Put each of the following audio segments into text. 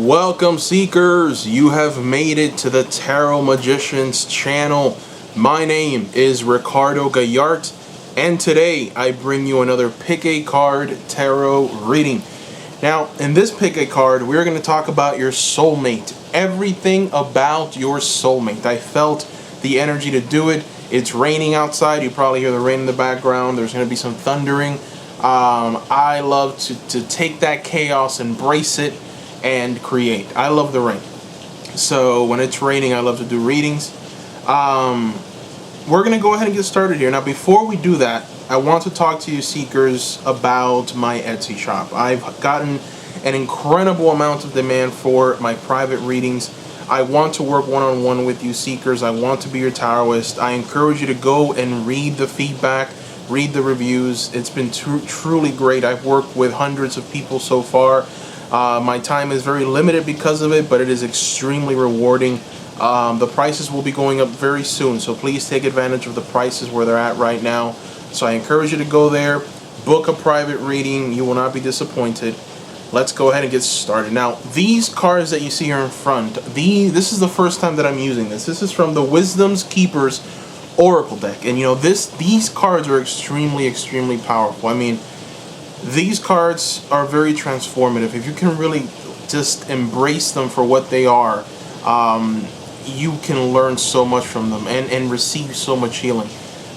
Welcome, seekers. You have made it to the Tarot Magicians channel. My name is Ricardo Gallart, and today I bring you another Pick a Card tarot reading. Now, in this Pick a Card, we're going to talk about your soulmate. Everything about your soulmate. I felt the energy to do it. It's raining outside. You probably hear the rain in the background. There's going to be some thundering. I love to take that chaos, embrace it, and create. I love the rain. So when it's raining, I love to do readings. We're going to go ahead and get started here. Now, before we do that, I want to talk to you seekers about my Etsy shop. I've gotten an incredible amount of demand for my private readings. I want to work one-on-one with you seekers. I want to be your tarotist. I encourage you to go and read the feedback, read the reviews. It's been truly great. I've worked with hundreds of people so far. My time is very limited because of it, but it is extremely rewarding. The prices will be going up very soon, so please take advantage of the prices where they're at right now. So I encourage you to go there, book a private reading. You will not be disappointed. Let's go ahead and get started. Now, these cards that you see here in front, this is the first time that I'm using this. This is from the Wisdom's Keepers Oracle deck, and you know these cards are extremely powerful. I mean, these cards are very transformative. If you can really just embrace them for what they are, you can learn so much from them and receive so much healing.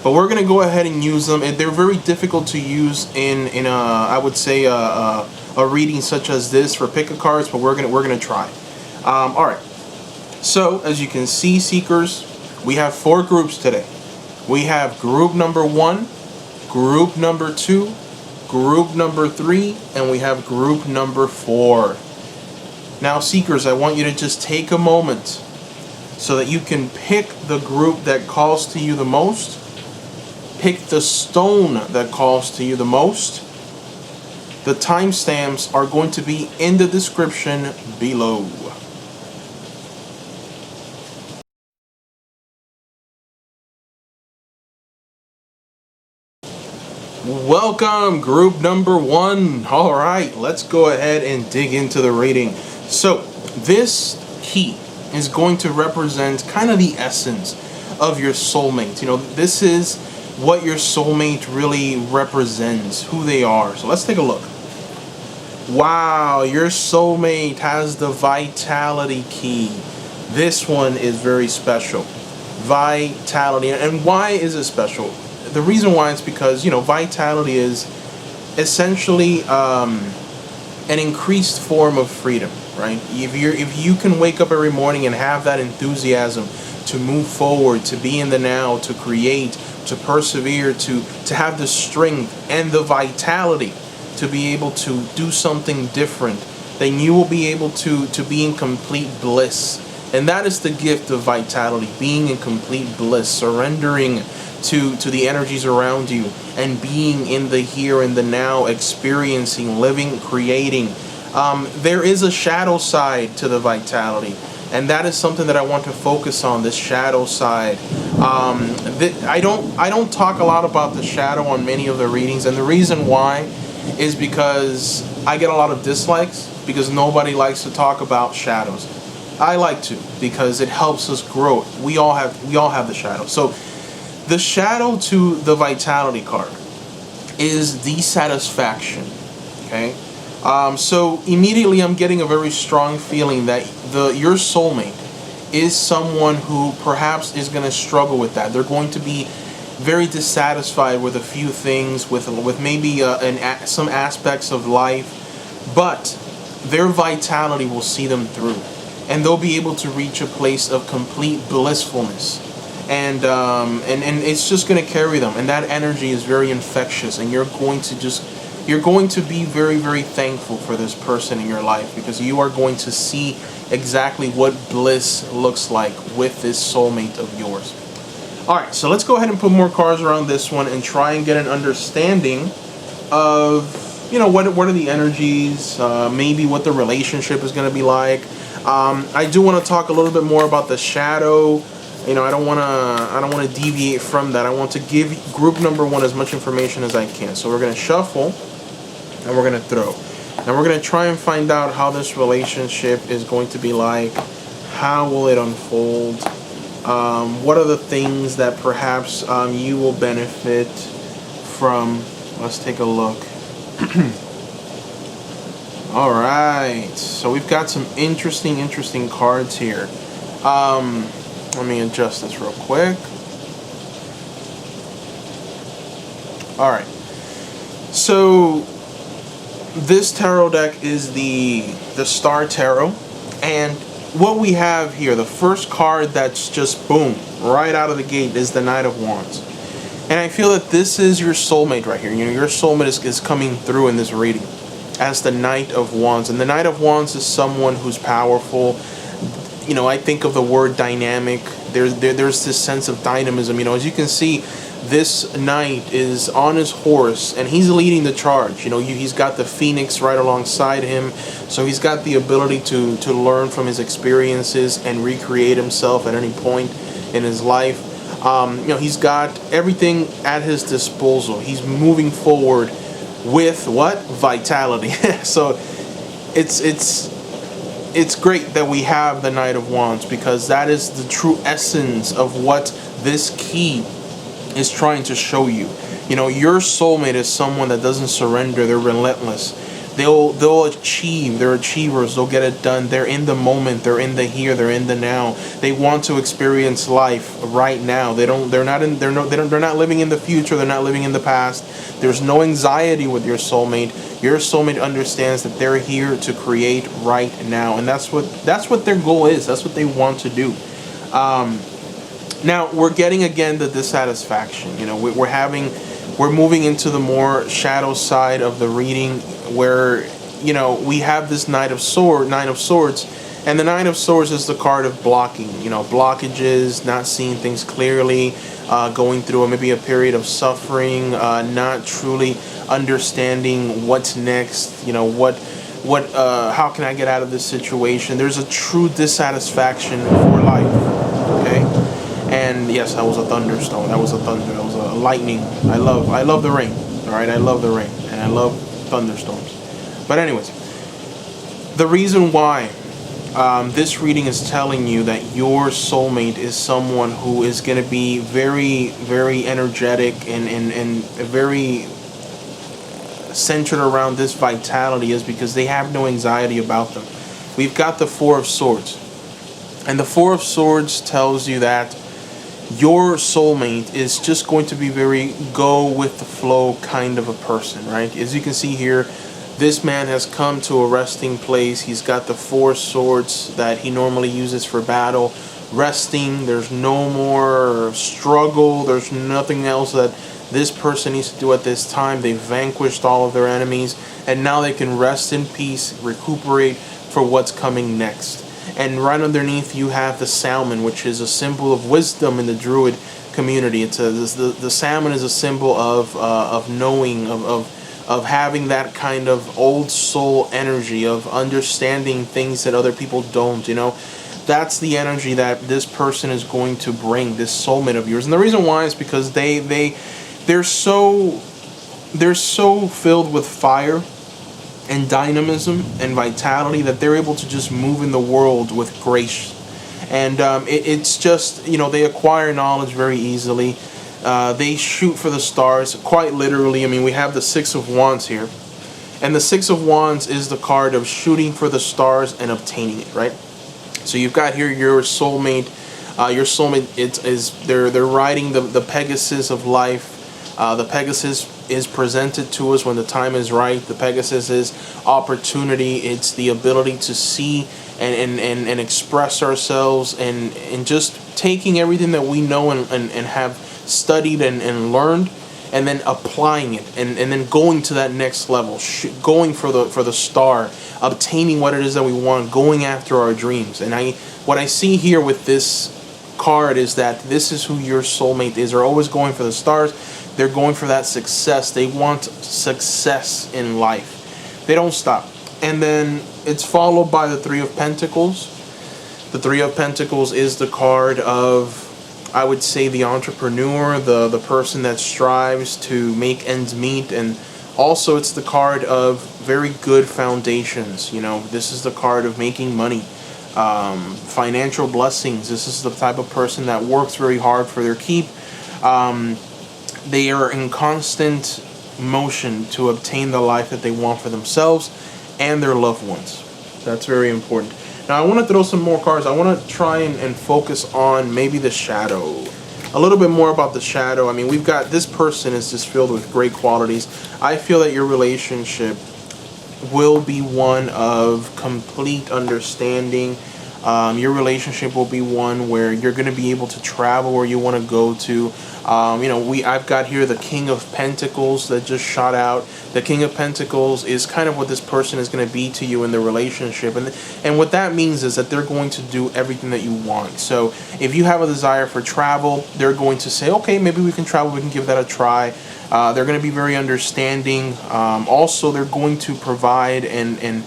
But we're gonna go ahead and use them. They're very difficult to use in I would say a reading such as this for pick a cards, but we're gonna try. All right. So as you can see, seekers, we have 4 groups today. We have group number 1, group number 2, group number 3, and we have group number 4. Now, seekers, I want you to just take a moment so that you can pick the group that calls to you the most, pick the stone that calls to you the most. The timestamps are going to be in the description below. Welcome, group number 1. All right, let's go ahead and dig into the reading. So this key is going to represent kind of the essence of your soulmate. You know, this is what your soulmate really represents, who they are. So let's take a look. Wow, your soulmate has the vitality key. This one is very special. Vitality. And why is it special? The reason why is because, you know, vitality is essentially an increased form of freedom, right? If you can wake up every morning and have that enthusiasm to move forward, to be in the now, to create, to persevere, to have the strength and the vitality to be able to do something different, then you will be able to be in complete bliss. And that is the gift of vitality, being in complete bliss, surrendering to the energies around you and being in the here and the now, experiencing, living, creating. There is a shadow side to the vitality, and that is something that I want to focus on, this shadow side. I don't talk a lot about the shadow on many of the readings, and the reason why is because I get a lot of dislikes because nobody likes to talk about shadows. I like to because it helps us grow. We all have the shadow. So the shadow to the vitality card is dissatisfaction. Okay, so immediately I'm getting a very strong feeling that your soulmate is someone who perhaps is going to struggle with that. They're going to be very dissatisfied with a few things, with maybe some aspects of life, but their vitality will see them through, and they'll be able to reach a place of complete blissfulness. And it's just going to carry them, and that energy is very infectious, and you're going to be very thankful for this person in your life, because you are going to see exactly what bliss looks like with this soulmate of yours. All right, so let's go ahead and put more cards around this one and try and get an understanding of, you know, what are the energies, maybe what the relationship is going to be like. I do want to talk a little bit more about the shadow. You know, I don't want to deviate from that. I want to give group number 1 as much information as I can. So we're going to shuffle and we're going to throw. And we're going to try and find out how this relationship is going to be like. How will it unfold? What are the things that perhaps you will benefit from? Let's take a look. All right, so we've got some interesting cards here. Let me adjust this real quick. All right, so this tarot deck is the Star Tarot, and what we have here, the first card that's just boom, right out of the gate, is the Knight of Wands. And I feel that this is your soulmate right here. You know, your soulmate is coming through in this reading as the Knight of Wands. And the Knight of Wands is someone who's powerful. You know, I think of the word dynamic. There's this sense of dynamism. You know, as you can see, this knight is on his horse and he's leading the charge. You know, he's got the phoenix right alongside him, so he's got the ability to learn from his experiences and recreate himself at any point in his life. You know, he's got everything at his disposal. He's moving forward with what? Vitality. So it's great that we have the Knight of Wands, because that is the true essence of what this key is trying to show you. You know, your soulmate is someone that doesn't surrender. They're relentless. They'll achieve. They're achievers. They'll get it done. They're in the moment. They're in the here. They're in the now. They want to experience life right now. They're not living in the future. They're not living in the past. There's no anxiety with your soulmate. Your soulmate understands that they're here to create right now, and that's what their goal is. That's what they want to do. Now we're getting again the dissatisfaction. You know, we're moving into the more shadow side of the reading, where, you know, we have this Nine of Swords, and the Nine of Swords is the card of blocking. You know, blockages, not seeing things clearly, going through maybe a period of suffering, not truly understanding what's next. You know, how can I get out of this situation? There's a true dissatisfaction for life. Okay. And yes, that was a thunderstorm. That was a thunder. That was a lightning. I love the rain. All right, I love the rain, and I love thunderstorms. But anyways, the reason why this reading is telling you that your soulmate is someone who is going to be very, very energetic and very centered around this vitality is because they have no anxiety about them. We've got the Four of Swords, and the Four of Swords tells you that your soulmate is just going to be very go with the flow kind of a person, right? As you can see here, this man has come to a resting place. He's got the Four Swords that he normally uses for battle, resting. There's no more struggle. There's nothing else that this person needs to do at this time. They've vanquished all of their enemies, and now they can rest in peace, recuperate for what's coming next. And right underneath you have the salmon, which is a symbol of wisdom in the Druid community. The salmon is a symbol of knowing, of having that kind of old soul energy, of understanding things that other people don't. You know, that's the energy that this person is going to bring, this soulmate of yours. And the reason why is because they're so filled with fire and dynamism and vitality that they're able to just move in the world with grace. And it's just, you know, they acquire knowledge very easily. They shoot for the stars, quite literally. I mean, we have the Six of Wands here, and the Six of Wands is the card of shooting for the stars and obtaining it, right? So you've got here your soulmate. Your soulmate they're riding the Pegasus of life. The Pegasus is presented to us when the time is right. The Pegasus is opportunity. It's the ability to see and express ourselves, and just taking everything that we know and have studied and learned, and then applying it, and then going to that next level, going for the star, obtaining what it is that we want, going after our dreams. And what I see here with this card is that this is who your soulmate is. They're always going for the stars. They're going for that success. They want success in life. They don't stop. And then it's followed by the Three of Pentacles. The Three of Pentacles is the card of, I would say, the entrepreneur, the person that strives to make ends meet and Also, it's the card of very good foundations. This is the card of making money, financial blessings. This is the type of person that works very hard for their keep. They are in constant motion to obtain the life that they want for themselves and their loved ones. That's very important. Now, I want to throw some more cards. I want to try and focus on maybe the shadow. A little bit more about the shadow. I mean, we've got this person is just filled with great qualities. I feel that your relationship will be one of complete understanding. Your relationship will be one where you're going to be able to travel where you want to go to. I've got here the King of Pentacles that just shot out. The King of Pentacles is kind of what this person is going to be to you in the relationship, and what that means is that they're going to do everything that you want. So if you have a desire for travel, they're going to say, okay, maybe we can travel, we can give that a try. They're going to be very understanding. Also, they're going to provide and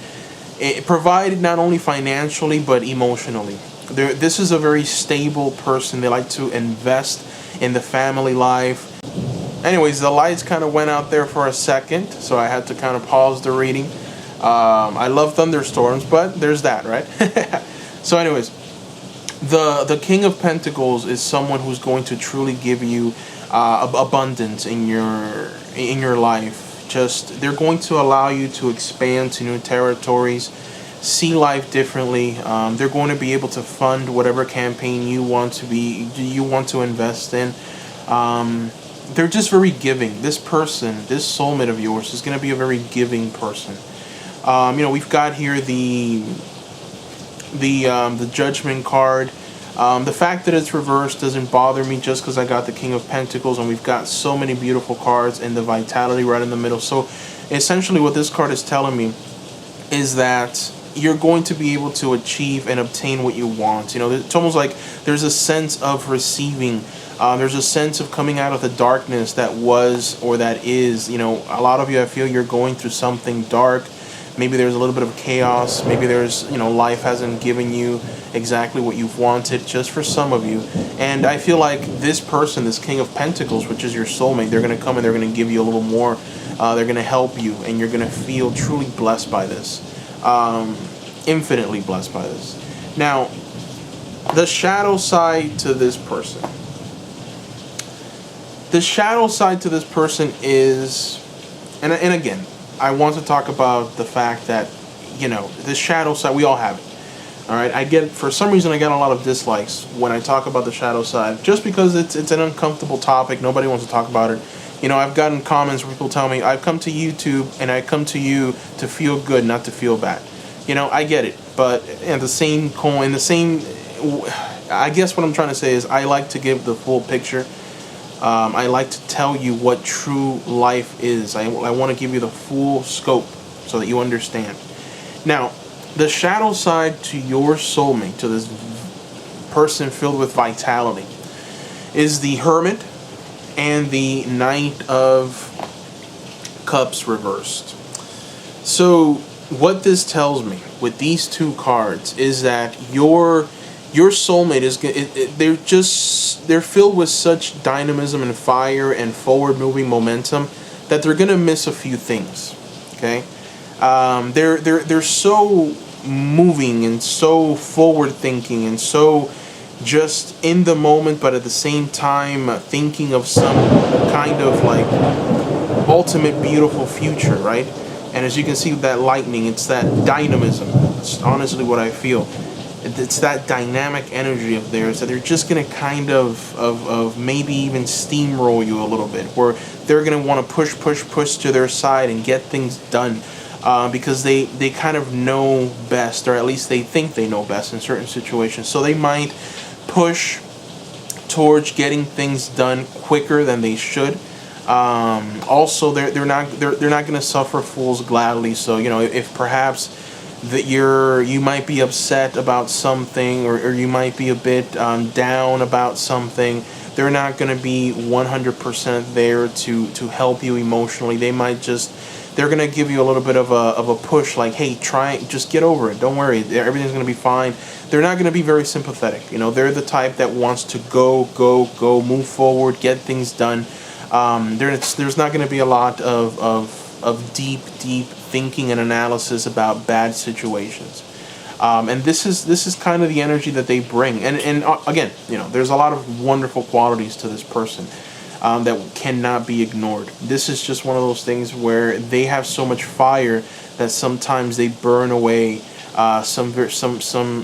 provide not only financially but emotionally. This is a very stable person. They like to invest in the family life. Anyways, the lights kind of went out there for a second, so I had to kind of pause the reading. I love thunderstorms, but there's that, right? So anyways, the King of Pentacles is someone who's going to truly give you abundance in your life. They're going to allow you to expand to new territories, see life differently. They're going to be able to fund whatever campaign you want to invest in. They're just very giving. This person, this soulmate of yours, is going to be a very giving person. We've got here the Judgment card. The fact that it's reversed doesn't bother me just because I got the King of Pentacles, and we've got so many beautiful cards and the Vitality right in the middle. So essentially what this card is telling me is that you're going to be able to achieve and obtain what you want. It's almost like there's a sense of receiving. There's a sense of coming out of the darkness that was or that is. A lot of you, I feel you're going through something dark. Maybe there's a little bit of chaos. Maybe there's, life hasn't given you exactly what you've wanted, just for some of you. And I feel like this person, this King of Pentacles, which is your soulmate, they're going to come and they're going to give you a little more. They're going to help you, and you're going to feel truly blessed by this. Infinitely blessed by this. Now, the shadow side to this person. The shadow side to this person is, and again, I want to talk about the fact that, the shadow side, we all have it. All right, for some reason, I get a lot of dislikes when I talk about the shadow side, just because it's an uncomfortable topic. Nobody wants to talk about it. I've gotten comments where people tell me, I've come to YouTube and I come to you to feel good, not to feel bad. I get it, but at the same coin, I guess what I'm trying to say is I like to give the full picture. I like to tell you what true life is. I want to give you the full scope so that you understand. Now, the shadow side to your soulmate, to this person filled with vitality, is the Hermit and the Knight of Cups reversed. So what this tells me with these two cards is that your soulmate is they're filled with such dynamism and fire and forward moving momentum that they're gonna miss a few things. Okay, they're so moving and so forward thinking and so just in the moment, but at the same time thinking of some kind of like ultimate beautiful future, right? And as you can see with that lightning, it's that dynamism. It's honestly what I feel. It's that dynamic energy of theirs that they're just going to kind of maybe even steamroll you a little bit, where they're going to want to push to their side and get things done because they kind of know best, or at least they think they know best in certain situations. So they might push towards getting things done quicker than they should. Also, they're not going to suffer fools gladly. So if perhaps that you might be upset about something, or you might be a bit down about something, they're not going to be 100% there to help you emotionally. They're going to give you a little bit of a push, like, hey, just get over it, don't worry, everything's going to be fine. They're not going to be very sympathetic. They're the type that wants to go, move forward, get things done. There's not going to be a lot of of deep thinking and analysis about bad situations. And this is kind of the energy that they bring. And again, there's a lot of wonderful qualities to this person that cannot be ignored. This is just one of those things where they have so much fire that sometimes they burn away some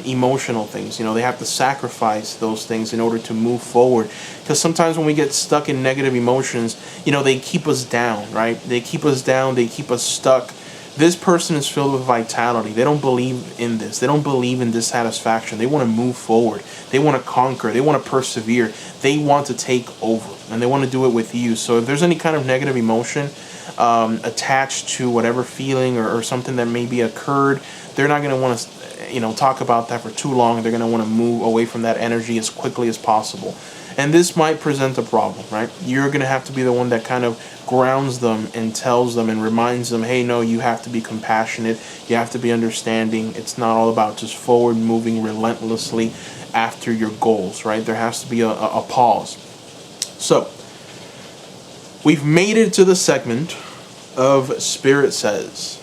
emotional things. They have to sacrifice those things in order to move forward. Because sometimes when we get stuck in negative emotions, they keep us down, right? They keep us down. They keep us stuck. This person is filled with vitality. They don't believe in this. They don't believe in dissatisfaction. They want to move forward. They want to conquer. They want to persevere. They want to take over, and they want to do it with you. So if there's any kind of negative emotion attached to whatever feeling or something that maybe occurred, they're not going to want to talk about that for too long. They're going to want to move away from that energy as quickly as possible. And this might present a problem, right? You're going to have to be the one that kind of grounds them and tells them and reminds them, hey, no, you have to be compassionate. You have to be understanding. It's not all about just forward moving relentlessly after your goals, right? There has to be a pause. So we've made it to the segment of Spirit Says.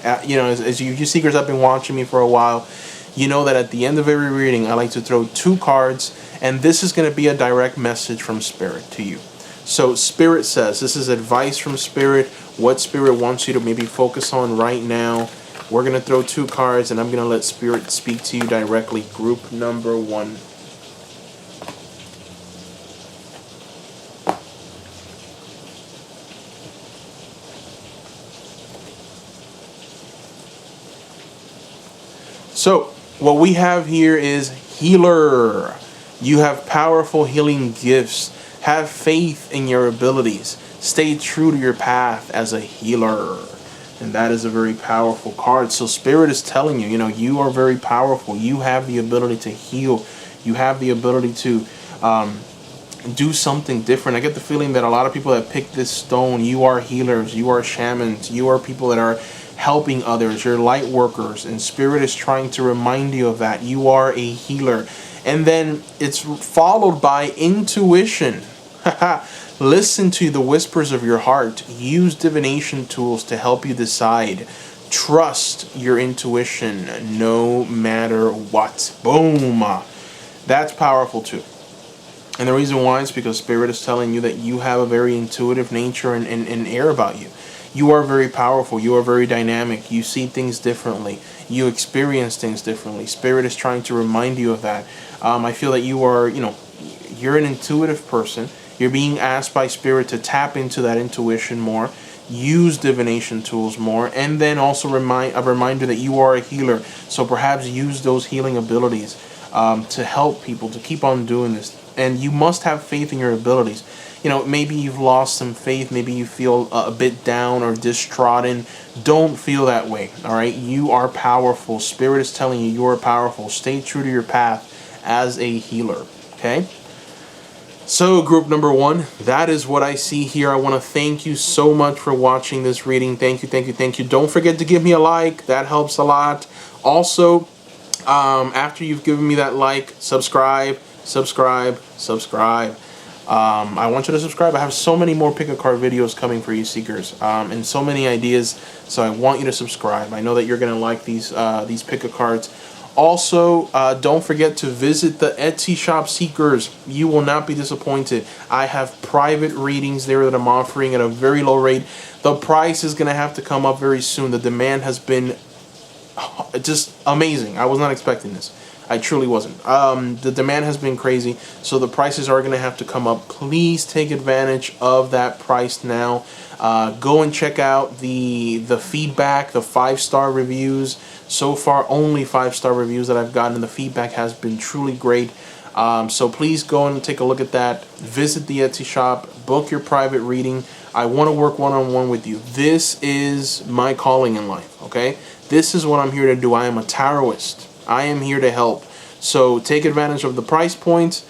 As you seekers have been watching me for a while, you know that at the end of every reading, I like to throw 2 cards, and this is going to be a direct message from Spirit to you. So Spirit Says, this is advice from Spirit, what Spirit wants you to maybe focus on right now. We're going to throw 2 cards, and I'm going to let Spirit speak to you directly. Group number 1. So what we have here is healer. You have powerful healing gifts. Have faith in your abilities. Stay true to your path as a healer. And that is a very powerful card. So Spirit is telling you, you are very powerful. You have the ability to heal. You have the ability to do something different. I get the feeling that a lot of people that pick this stone, you are healers. You are shamans. You are people that are helping others. You're light workers. And Spirit is trying to remind you of that. You are a healer. And then it's followed by intuition. Listen to the whispers of your heart. Use divination tools to help you decide. Trust your intuition no matter what. Boom. That's powerful too. And the reason why is because Spirit is telling you that you have a very intuitive nature and air about you. You are very powerful. You are very dynamic. You see things differently. You experience things differently. Spirit is trying to remind you of that. I feel that you are, you're an intuitive person. You're being asked by Spirit to tap into that intuition more, use divination tools more, and then also a reminder that you are a healer. So perhaps use those healing abilities to help people, to keep on doing this. And you must have faith in your abilities. Maybe you've lost some faith. Maybe you feel a bit down or distrodden. Don't feel that way, all right? You are powerful. Spirit is telling you are powerful. Stay true to your path as a healer, okay? So group number 1, that is what I see here. I want to thank you so much for watching this reading. Thank you. Don't forget to give me a like. That helps a lot. Also, after you've given me that like, subscribe. I want you to subscribe. I have so many more pick a card videos coming for you seekers, and so many ideas. So I want you to subscribe. I know that you're gonna like these pick a cards. Also, don't forget to visit the Etsy shop, seekers. You will not be disappointed. I have private readings there that I'm offering at a very low rate. The price is gonna have to come up very soon. The demand has been just amazing. I was not expecting this. I truly wasn't. The demand has been crazy, so the prices are going to have to come up. Please take advantage of that price now. Go and check out the feedback, the 5-star reviews. So far, only 5-star reviews that I've gotten, and the feedback has been truly great. So please go and take a look at that. Visit the Etsy shop. Book your private reading. I want to work one-on-one with you. This is my calling in life, okay? This is what I'm here to do. I am a tarotist. I am here to help. So take advantage of the price points,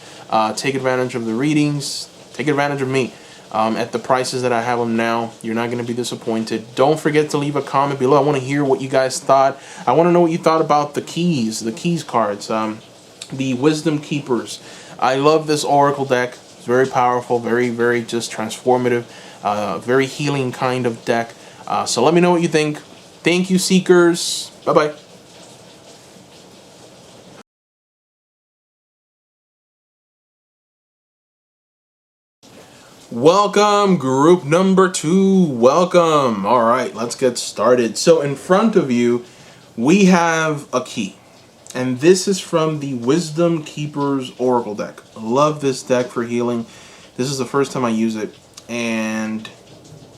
take advantage of the readings, take advantage of me at the prices that I have them now. You're not going to be disappointed. Don't forget to leave a comment below. I want to hear what you guys thought. I want to know what you thought about the keys cards, the Wisdom Keepers. I love this Oracle deck. It's very powerful, very just transformative, very healing kind of deck. So let me know what you think. Thank you, seekers. Bye-bye. Welcome, group number 2. Welcome. All right, let's get started. So in front of you, we have a key. And this is from the Wisdom Keepers Oracle deck. I love this deck for healing. This is the first time I use it. And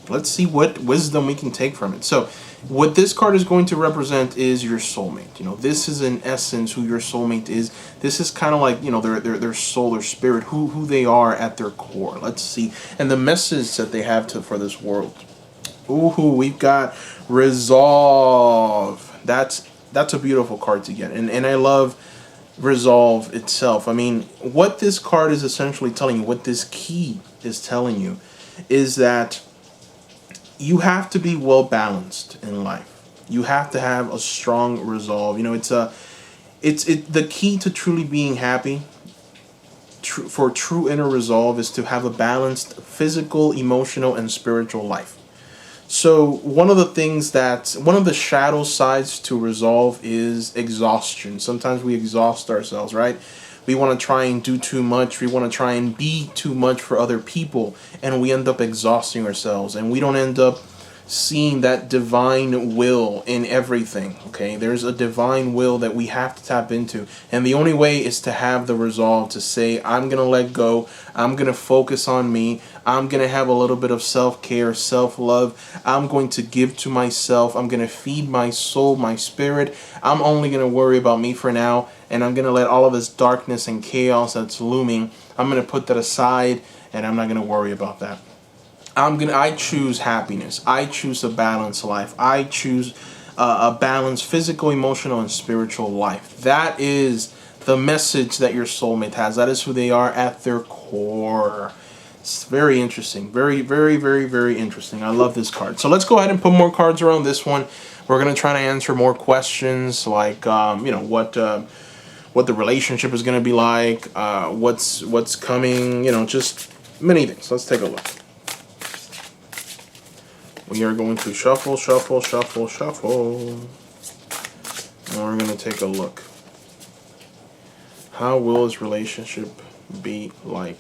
let's see what wisdom we can take from it. So what this card is going to represent is your soulmate. You know, this is in essence who your soulmate is. This is kind of like, you know, their soul or spirit, who they are at their core. Let's see. And the message that they have for this world. Ooh, we've got resolve. That's a beautiful card to get. And I love resolve itself. I mean, what this card is essentially telling you, what this key is telling you, is that you have to be well balanced in life. You have to have a strong resolve. You know, it's the key to truly being happy. For true inner resolve is to have a balanced physical, emotional, and spiritual life. So one of the shadow sides to resolve is exhaustion. Sometimes we exhaust ourselves, right? We want to try and do too much. We want to try and be too much for other people. And we end up exhausting ourselves. And we don't end up seeing that divine will in everything. Okay, there's a divine will that we have to tap into. And the only way is to have the resolve to say, I'm going to let go. I'm going to focus on me. I'm going to have a little bit of self-care, self-love. I'm going to give to myself. I'm going to feed my soul, my spirit. I'm only going to worry about me for now. And I'm going to let all of this darkness and chaos that's looming, I'm going to put that aside, and I'm not going to worry about that. I choose happiness. I choose a balanced life. I choose a balanced physical, emotional, and spiritual life. That is the message that your soulmate has. That is who they are at their core. It's very interesting. Very, very, very, very interesting. I love this card. So let's go ahead and put more cards around this one. We're going to try to answer more questions like, you know, what the relationship is going to be like, what's coming, you know, just many things. Let's take a look. We are going to shuffle, shuffle, shuffle, shuffle. And we're going to take a look. How will his relationship be like?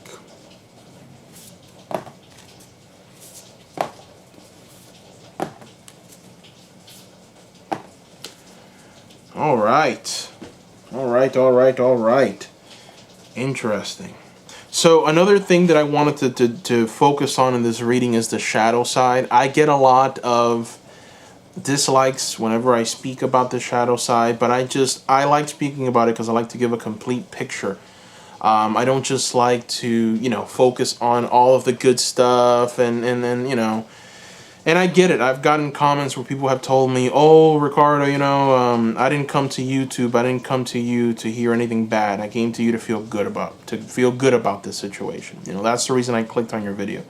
All right. All right, all right, all right. Interesting. So another thing that I wanted to focus on in this reading is the shadow side. I get a lot of dislikes whenever I speak about the shadow side, but I like speaking about it because I like to give a complete picture. I don't just like to, you know, focus on all of the good stuff and then, you know, and I get it. I've gotten comments where people have told me, oh, Ricardo, you know, I didn't come to YouTube. I didn't come to you to hear anything bad. I came to you to feel good about this situation. You know, that's the reason I clicked on your video.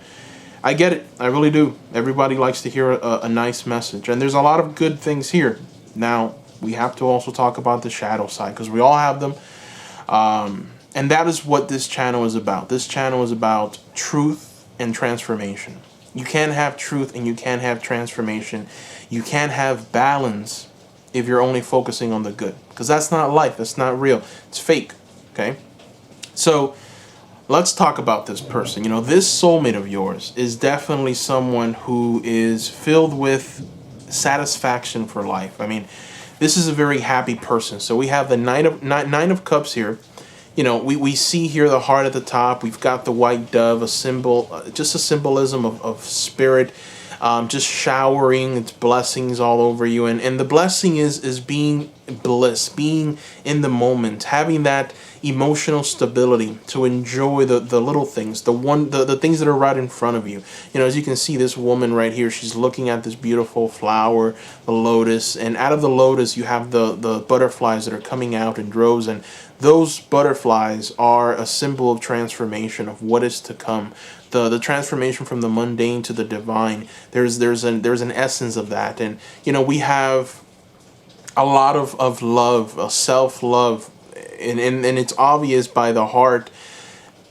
I get it. I really do. Everybody likes to hear a nice message. And there's a lot of good things here. Now, we have to also talk about the shadow side because we all have them. And that is what this channel is about. This channel is about truth and transformation. You can't have truth and you can't have transformation. You can't have balance if you're only focusing on the good. Because that's not life. That's not real. It's fake. Okay? So let's talk about this person. You know, this soulmate of yours is definitely someone who is filled with satisfaction for life. I mean, this is a very happy person. So we have the Nine of Cups here. You know, we see here the heart at the top. We've got the white dove, a symbol, just a symbolism of spirit, just showering its blessings all over you. And the blessing is being bliss, being in the moment, having that emotional stability to enjoy the little things, the things that are right in front of you. You know, as you can see, this woman right here, she's looking at this beautiful flower, the lotus, and out of the lotus you have the butterflies that are coming out in droves, and those butterflies are a symbol of transformation, of what is to come. The transformation from the mundane to the divine. There's an essence of that. And you know, we have a lot of love, self-love, and it's obvious by the heart.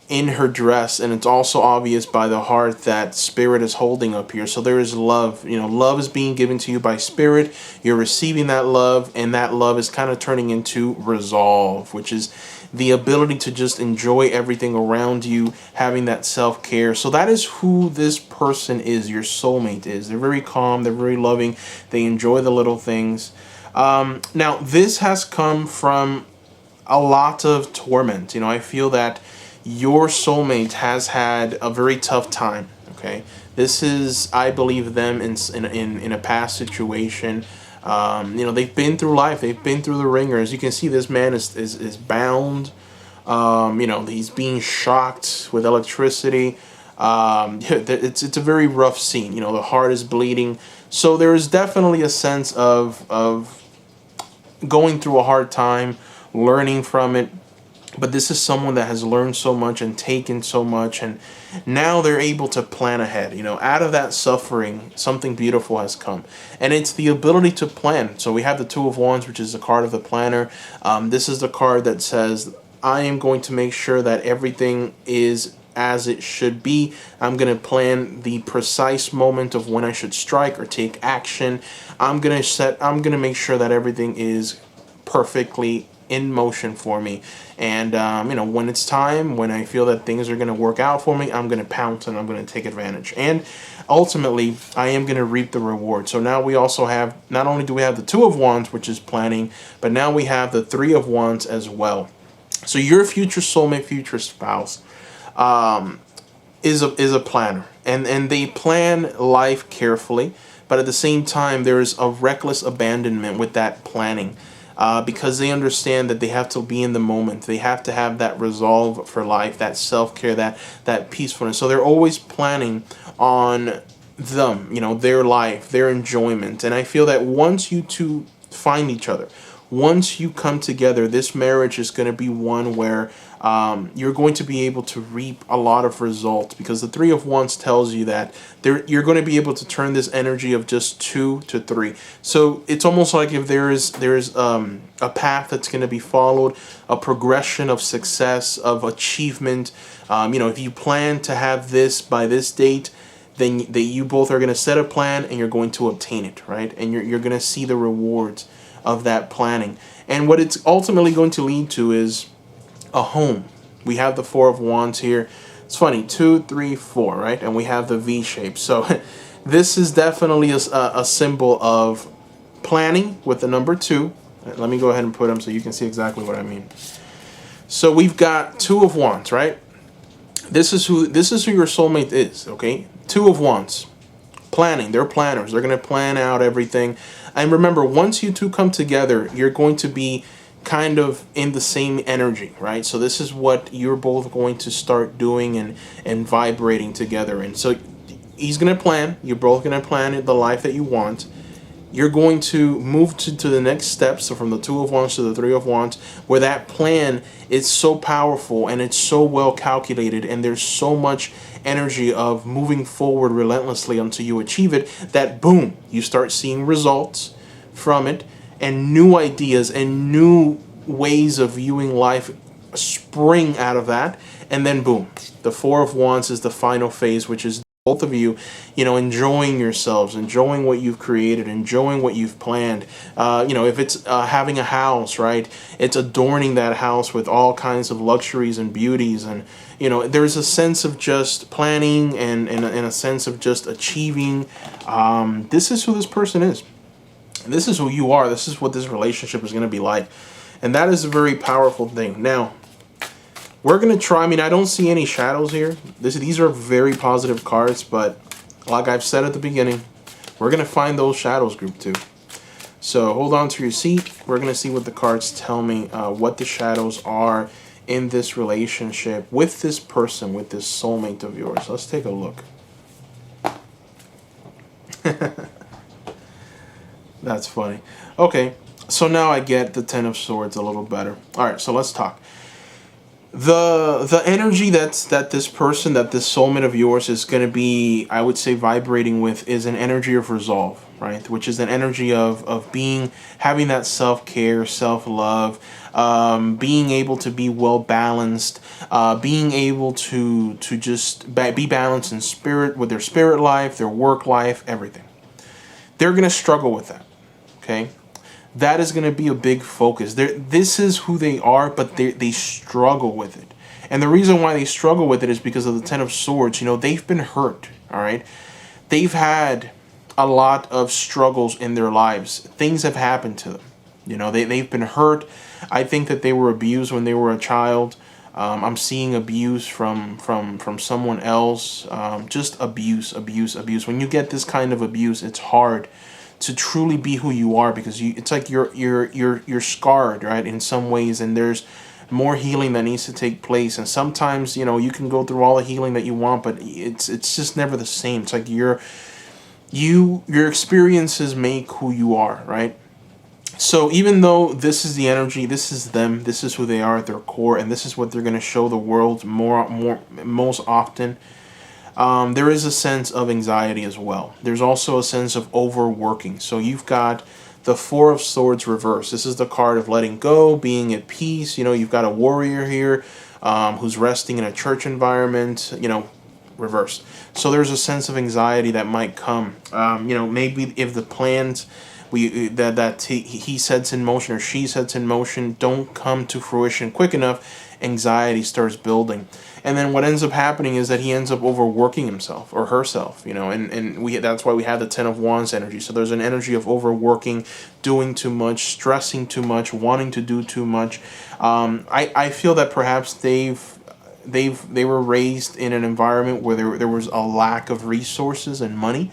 in her dress, and it's also obvious by the heart that Spirit is holding up here. So there is love. Love is being given to you by Spirit. You're receiving that love, and that love is kind of turning into resolve, which is the ability to just enjoy everything around you, having that self-care. So that is who this person is, your soulmate is. They're very calm, they're very loving, they enjoy the little things. Now, this has come from a lot of torment. I feel that your soulmate has had a very tough time. Okay, this is, I believe, them in a past situation. They've been through life. They've been through the ringer. As you can see, this man is bound. He's being shocked with electricity. It's a very rough scene. The heart is bleeding. So there is definitely a sense of going through a hard time, learning from it. But this is someone that has learned so much and taken so much, and now they're able to plan ahead. Out of that suffering, something beautiful has come. And it's the ability to plan. So we have the Two of Wands, which is the card of the planner. This is the card that says, I am going to make sure that everything is as it should be. I'm going to plan the precise moment of when I should strike or take action. I'm going to make sure that everything is perfectly in motion for me, and when it's time, when I feel that things are going to work out for me, I'm going to pounce and I'm going to take advantage, and ultimately I am going to reap the reward. So now we also have, not only do we have the Two of Wands, which is planning, but now we have the Three of Wands as well. So your future soulmate, future spouse, is a planner, and they plan life carefully, but at the same time there is a reckless abandonment with that planning. Because they understand that they have to be in the moment. They have to have that resolve for life, that self-care, that peacefulness. So they're always planning on them, their life, their enjoyment. And I feel that once you two find each other, once you come together, this marriage is going to be one where you're going to be able to reap a lot of results, because the Three of Wands tells you that you're going to be able to turn this energy of just 2 to 3. So it's almost like if there's a path that's going to be followed, a progression of success, of achievement. If you plan to have this by this date, then you both are going to set a plan and you're going to obtain it, right? And you're going to see the rewards of that planning. And what it's ultimately going to lead to is a home. We have the Four of Wands here. It's funny, 2, 3, 4, right? And we have the V shape. So this is definitely a symbol of planning with the number 2. Let me go ahead and put them so you can see exactly what I mean. So we've got Two of Wands, right? This is who your soulmate is, okay? Two of Wands. Planning. They're planners. They're going to plan out everything. And remember, once you two come together, you're going to be kind of in the same energy, right? So this is what you're both going to start doing and vibrating together. And so he's going to plan. You're both going to plan the life that you want. You're going to move to the next step. So from the Two of Wands to the Three of Wands, where that plan is so powerful and it's so well calculated, and there's so much energy of moving forward relentlessly until you achieve it, that boom, you start seeing results from it, and new ideas and new ways of viewing life spring out of that. And then boom, the Four of Wands is the final phase, which is both of you, enjoying yourselves, enjoying what you've created, enjoying what you've planned. If it's having a house, right? It's adorning that house with all kinds of luxuries and beauties. And, there's a sense of just planning and a sense of just achieving. This is who this person is. This is who you are. This is what this relationship is going to be like. And that is a very powerful thing. Now, we're going to try. I don't see any shadows here. These are very positive cards, but like I've said at the beginning, we're going to find those shadows, group 2. So hold on to your seat. We're going to see what the cards tell me, what the shadows are in this relationship with this person, with this soulmate of yours. Let's take a look. That's funny. Okay, so now I get the Ten of Swords a little better. All right, so let's talk. The energy that this person, that this soulmate of yours is going to be, I would say, vibrating with is an energy of resolve, right? Which is an energy of being, having that self-care, self-love, being able to be well balanced, being able to just be balanced in spirit, with their spirit life, their work life, everything. They're going to struggle with that, okay? That is going to be a big focus. This is who they are, but they struggle with it. And the reason why they struggle with it is because of the Ten of Swords. You know, they've been hurt, all right? They've had a lot of struggles in their lives. Things have happened to them. You know, they've been hurt. I think that they were abused when they were a child. I'm seeing abuse from someone else. Just abuse. When you get this kind of abuse, it's hard to truly be who you are, because it's like you're scarred, right, in some ways, and there's more healing that needs to take place. And sometimes, you know, you can go through all the healing that you want, but it's just never the same. It's like your experiences make who you are, right? So even though this is the energy, this is them, this is who they are at their core, and this is what they're going to show the world most often, there is a sense of anxiety as well. There's also a sense of overworking. So you've got the Four of Swords reversed. This is the card of letting go, being at peace. You know, you've got a warrior here who's resting in a church environment, you know, reversed. So there's a sense of anxiety that might come. You know, maybe if the plans that he sets in motion or she sets in motion don't come to fruition quick enough, anxiety starts building. And then what ends up happening is that he ends up overworking himself or herself, you know, and that's why we have the Ten of Wands energy. So there's an energy of overworking, doing too much, stressing too much, wanting to do too much. I feel that perhaps they were raised in an environment where there was a lack of resources and money.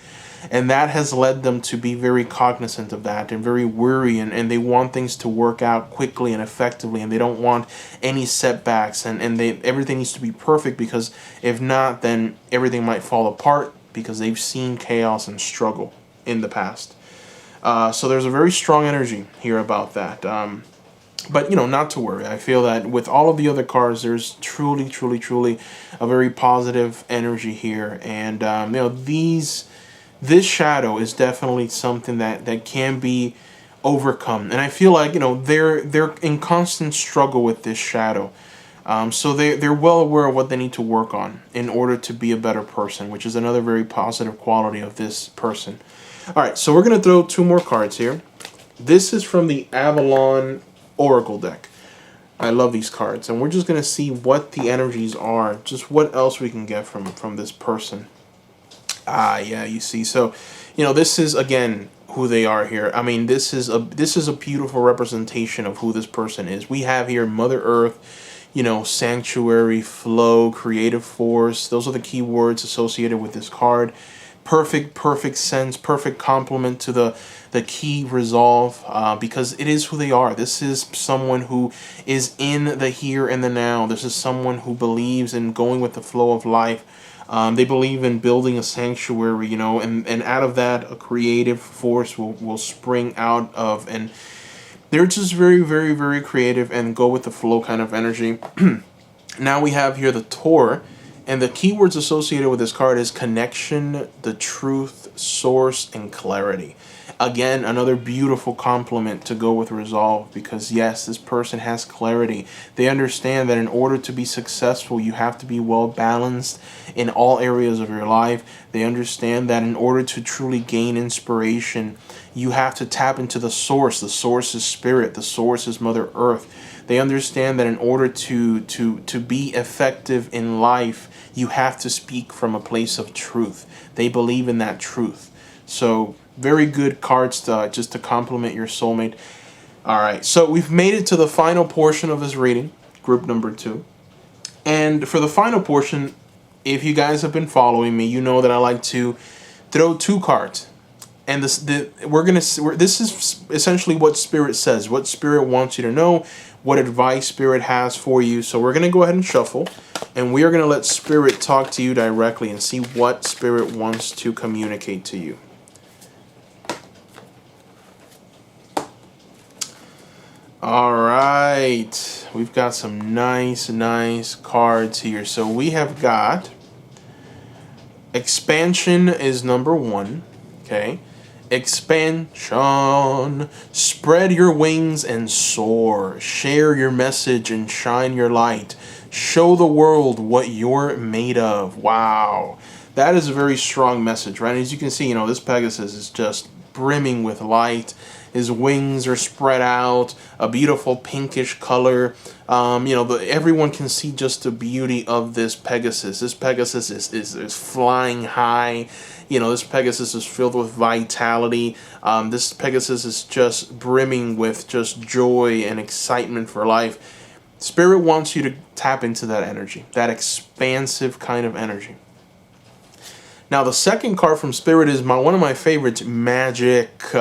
And that has led them to be very cognizant of that and very weary, and they want things to work out quickly and effectively, and they don't want any setbacks, and everything needs to be perfect, because if not, then everything might fall apart, because they've seen chaos and struggle in the past. So there's a very strong energy here about that. But, you know, not to worry. I feel that with all of the other cards, there's truly a very positive energy here. And, you know, this shadow is definitely something that can be overcome. And I feel like, you know, they're in constant struggle with this shadow. So they're well aware of what they need to work on in order to be a better person, which is another very positive quality of this person. All right, so we're going to throw two more cards here. This is from the Avalon Oracle deck. I love these cards. And we're just going to see what the energies are, just what else we can get from this person. Yeah, you see. So, you know, this is, again, who they are here. I mean, this is a beautiful representation of who this person is. We have here Mother Earth, you know, sanctuary, flow, creative force. Those are the key words associated with this card. Perfect sense, perfect complement to the key resolve, because it is who they are. This is someone who is in the here and the now. This is someone who believes in going with the flow of life. They believe in building a sanctuary, you know, and out of that, a creative force will spring out of, and they're just very creative and go with the flow kind of energy. Now we have here the Tour, and the keywords associated with this card is connection, the truth, source, and clarity. Again, another beautiful compliment to go with resolve, because yes, this person has clarity. They understand that in order to be successful, you have to be well balanced in all areas of your life. They understand that in order to truly gain inspiration, you have to tap into the source. The source is spirit. The source is Mother Earth. They understand that in order to be effective in life, you have to speak from a place of truth. They believe in that truth. So very good cards just to complement your soulmate. All right, so we've made it to the final portion of this reading, group number 2. And for the final portion, if you guys have been following me, you know that I like to throw 2 cards. And this is essentially what Spirit says, what Spirit wants you to know, what advice Spirit has for you. So we're going to go ahead and shuffle, and we are going to let Spirit talk to you directly and see what Spirit wants to communicate to you. All right, we've got some nice cards here. So we have got expansion is number one. Okay, expansion. Spread your wings and soar. Share your message and shine your light. Show the world what you're made of. Wow, that is a very strong message, right? As you can see, this Pegasus is just brimming with light. His wings are spread out, a beautiful pinkish color. Everyone can see just the beauty of this Pegasus. This Pegasus is flying high. This Pegasus is filled with vitality. This Pegasus is just brimming with just joy and excitement for life. Spirit wants you to tap into that energy, that expansive kind of energy. Now, the second card from Spirit is one of my favorites, Magic.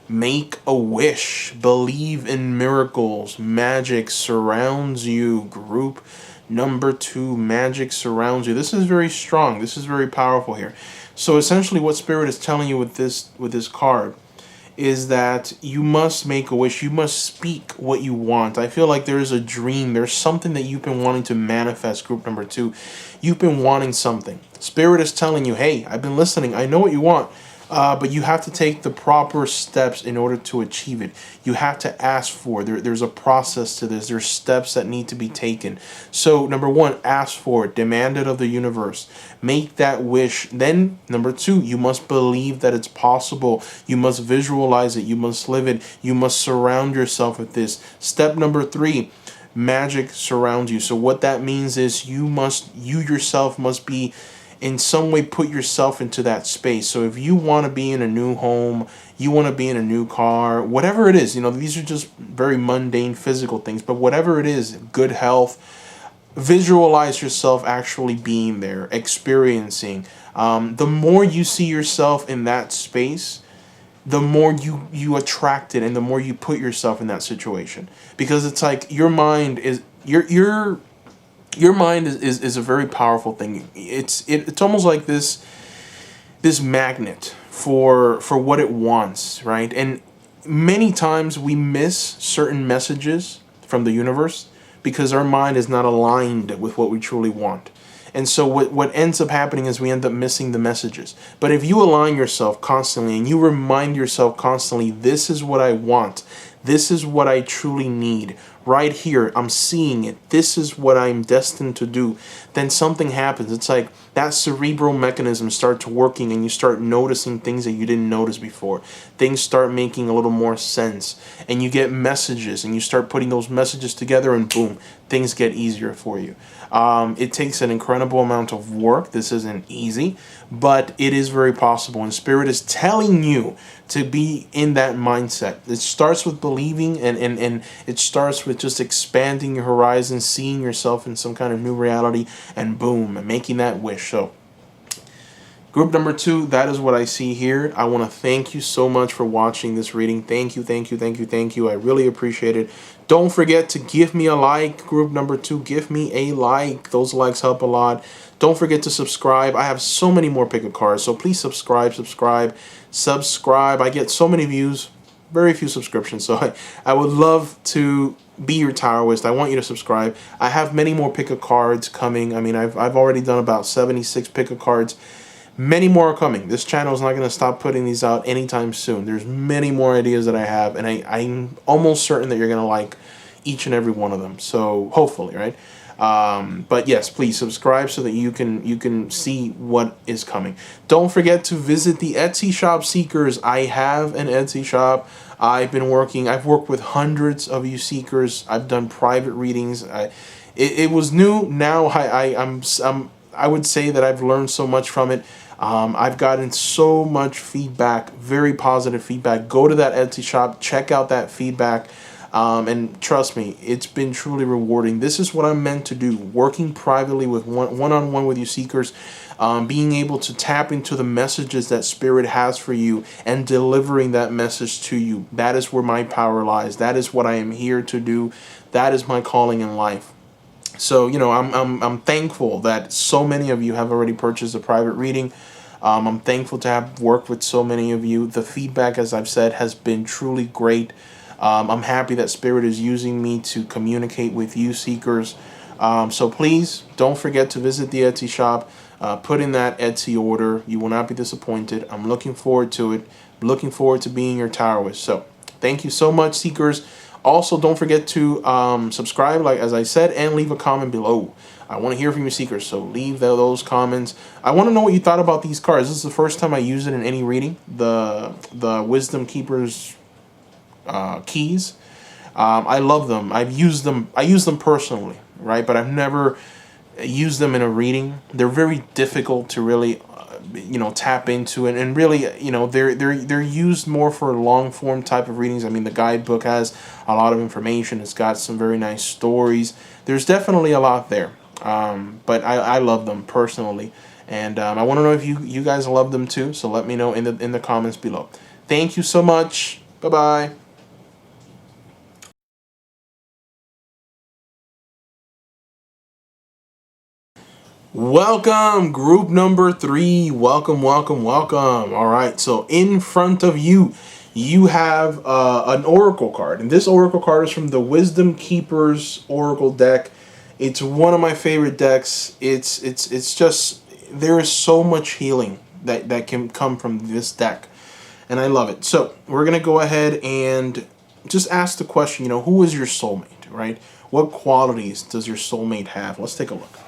Make a wish. Believe in miracles. Magic surrounds you. Group number 2, magic surrounds you. This is very strong. This is very powerful here. So essentially what Spirit is telling you with this card is that you must make a wish. You must speak what you want. I feel like there is a dream. There's something that you've been wanting to manifest, group number 2. You've been wanting something. Spirit is telling you, hey, I've been listening. I know what you want. But you have to take the proper steps in order to achieve it. You have to ask for it. There's a process to this. There's steps that need to be taken. So, number 1, ask for it. Demand it of the universe. Make that wish. Then, number 2, you must believe that it's possible. You must visualize it. You must live it. You must surround yourself with this. Step number 3, magic surrounds you. So, what that means is you yourself must be in some way put yourself into that space. So if you want to be in a new home, you want to be in a new car, whatever it is, these are just very mundane physical things, but whatever it is, good health, visualize yourself actually being there, experiencing. The more you see yourself in that space, the more you attract it, and the more you put yourself in that situation, because it's like your mind is your mind is a very powerful thing. It's almost like this magnet for what it wants, right? And many times we miss certain messages from the universe because our mind is not aligned with what we truly want. And so what ends up happening is we end up missing the messages. But if you align yourself constantly and you remind yourself constantly, this is what I want, this is what I truly need, right here, I'm seeing it, this is what I'm destined to do, then something happens. It's like that cerebral mechanism starts working and you start noticing things that you didn't notice before. Things start making a little more sense and you get messages and you start putting those messages together and boom, things get easier for you. It takes an incredible amount of work. This isn't easy, but it is very possible. And Spirit is telling you to be in that mindset. It starts with believing and it starts with just expanding your horizon, seeing yourself in some kind of new reality, and boom, making that wish. So group number 2, that is what I see here. I want to thank you so much for watching this reading. Thank you. I really appreciate it. Don't forget to give me a like. Group number 2, give me a like. Those likes help a lot. Don't forget to subscribe. I have so many more pick a cards, so please subscribe. I get so many views, very few subscriptions, so I would love to be your Taoist. I want you to subscribe. I have many more pick a cards coming. I mean, I've already done about 76 pick a cards. Many more are coming. This channel is not going to stop putting these out anytime soon. There's many more ideas that I have, and I'm almost certain that you're going to like each and every one of them. So hopefully, right? But yes, please subscribe so that you can see what is coming. Don't forget to visit the Etsy shop, seekers. I have an Etsy shop. I've worked with hundreds of you seekers. I've done private readings. It was new. Now I would say that I've learned so much from it. I've gotten so much feedback, very positive feedback. Go to that Etsy shop, check out that feedback, and trust me, it's been truly rewarding. This is what I'm meant to do, working privately with one-on-one with you seekers, being able to tap into the messages that Spirit has for you and delivering that message to you. That is where my power lies. That is what I am here to do. That is my calling in life. So, I'm thankful that so many of you have already purchased a private reading. I'm thankful to have worked with so many of you. The feedback, as I've said, has been truly great. I'm happy that Spirit is using me to communicate with you, seekers. So please don't forget to visit the Etsy shop. Put in that Etsy order. You will not be disappointed. I'm looking forward to it. I'm looking forward to being your Taoist. So thank you so much, seekers. Also, don't forget to subscribe, like as I said, and leave a comment below. I want to hear from you, seekers, so leave those comments. I want to know what you thought about these cards. This is the first time I use it in any reading. The Wisdom Keeper's keys. I love them. I've used them. I use them personally, right? But I've never used them in a reading. They're very difficult to really, tap into, and really, they're used more for long form type of readings. I mean, the guidebook has a lot of information. It's got some very nice stories. There's definitely a lot there. But I love them personally, and I want to know if you guys love them too. So let me know in the comments below. Thank you so much. Bye bye. Welcome, group number 3. Welcome, welcome, welcome. All right, so in front of you, you have an oracle card, and this oracle card is from the Wisdom Keeper's Oracle deck. It's one of my favorite decks. It's just, there is so much healing that can come from this deck, and I love it. So we're gonna go ahead and just ask the question. Who is your soulmate, right? What qualities does your soulmate have? Let's take a look.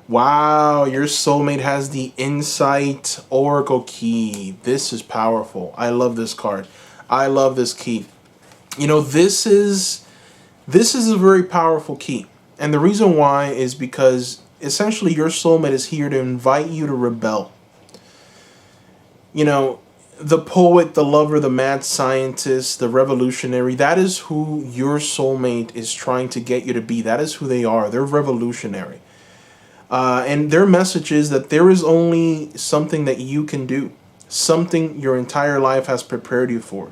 Wow, your soulmate has the Insight Oracle Key. This is powerful. I love this card. I love this key. This is a very powerful key. And the reason why is because essentially your soulmate is here to invite you to rebel. The poet, the lover, the mad scientist, the revolutionary, that is who your soulmate is trying to get you to be. That is who they are. They're revolutionary. And their message is that there is only something that you can do, something your entire life has prepared you for.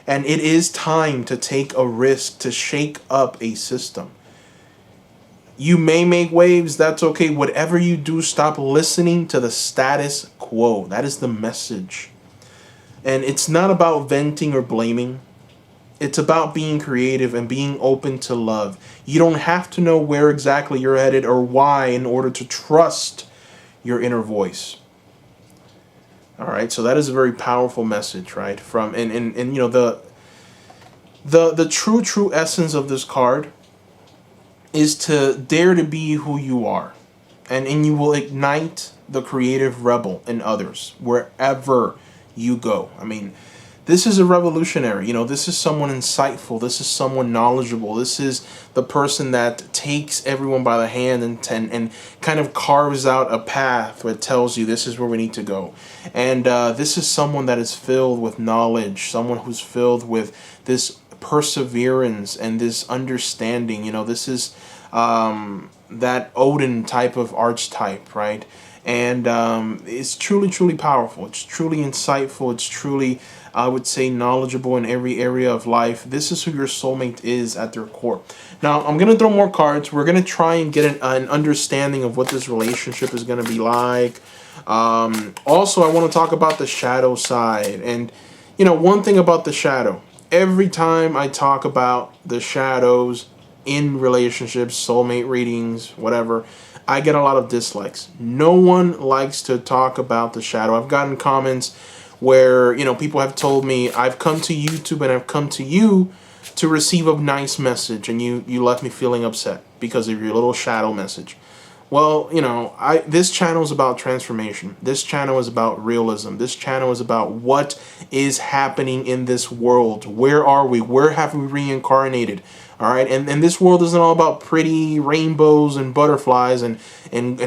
And it is time to take a risk, to shake up a system. You may make waves, that's okay. Whatever you do, stop listening to the status quo. That is the message. And it's not about venting or blaming. It's about being creative and being open to love. You don't have to know where exactly you're headed or why in order to trust your inner voice. All right, so that is a very powerful message, right? From the true essence of this card is to dare to be who you are, and you will ignite the creative rebel in others wherever you go. I mean, this is a revolutionary. This is someone insightful. This is someone knowledgeable. This is the person that takes everyone by the hand and kind of carves out a path that tells you this is where we need to go. And this is someone that is filled with knowledge, someone who's filled with this perseverance and this understanding. This is that Odin type of archetype, right? And it's truly, truly powerful. It's truly insightful. It's truly, I would say, knowledgeable in every area of life. This is who your soulmate is at their core. Now, I'm going to throw more cards. We're going to try and get an understanding of what this relationship is going to be like. Also, I want to talk about the shadow side. And, one thing about the shadow, every time I talk about the shadows in relationships, soulmate readings, whatever, I get a lot of dislikes. No one likes to talk about the shadow. I've gotten comments where, people have told me, I've come to YouTube and I've come to you to receive a nice message, and you left me feeling upset because of your little shadow message. Well, this channel is about transformation. This channel is about realism. This channel is about what is happening in this world. Where are we? Where have we reincarnated? All right, and this world isn't all about pretty rainbows and butterflies and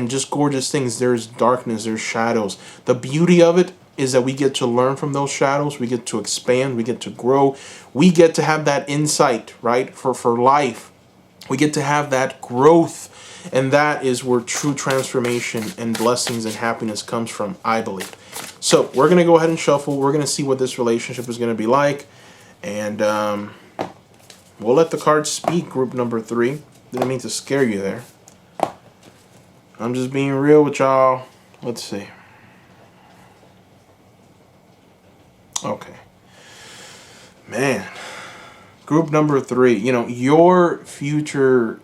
just gorgeous things. There's darkness, there's shadows. The beauty of it is that we get to learn from those shadows. We get to expand, we get to grow. We get to have that insight, right, for life. We get to have that growth, and that is where true transformation and blessings and happiness comes from, I believe. So we're going to go ahead and shuffle. We're going to see what this relationship is going to be like, and we'll let the cards speak, group number 3. Didn't mean to scare you there. I'm just being real with y'all. Let's see. Okay. Man. Group number 3, your future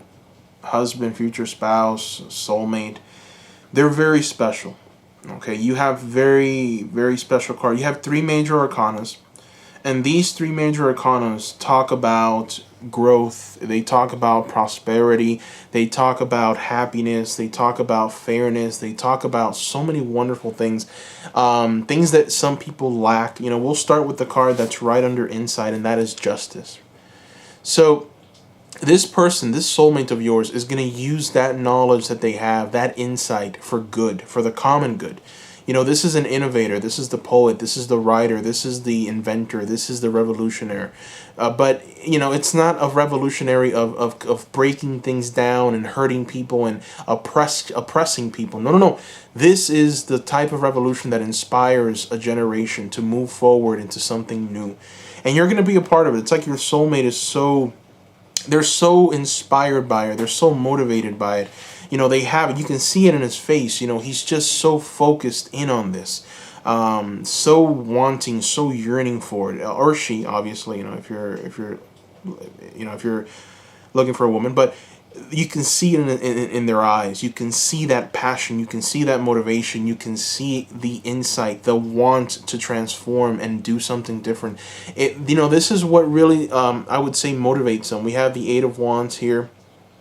husband, future spouse, soulmate, they're very special. Okay, you have very, very special card. You have 3 major arcanas. And these 3 major arcanas talk about growth, they talk about prosperity, they talk about happiness, they talk about fairness, they talk about so many wonderful things, things that some people lack. We'll start with the card that's right under insight, and that is justice. So this person, this soulmate of yours, is going to use that knowledge that they have, that insight, for good, for the common good. This is an innovator, this is the poet, this is the writer, this is the inventor, this is the revolutionary. But it's not a revolutionary of breaking things down and hurting people and oppressing people. No. This is the type of revolution that inspires a generation to move forward into something new. And you're going to be a part of it. It's like your soulmate is they're so inspired by it. They're so motivated by it. They have it. You can see it in his face. He's just so focused in on this, so wanting, so yearning for it, or she, obviously. If you're looking for a woman, but you can see it in their eyes. You can see that passion. You can see that motivation. You can see the insight, the want to transform and do something different. This is what really, I would say, motivates them. We have the 8 of Wands here.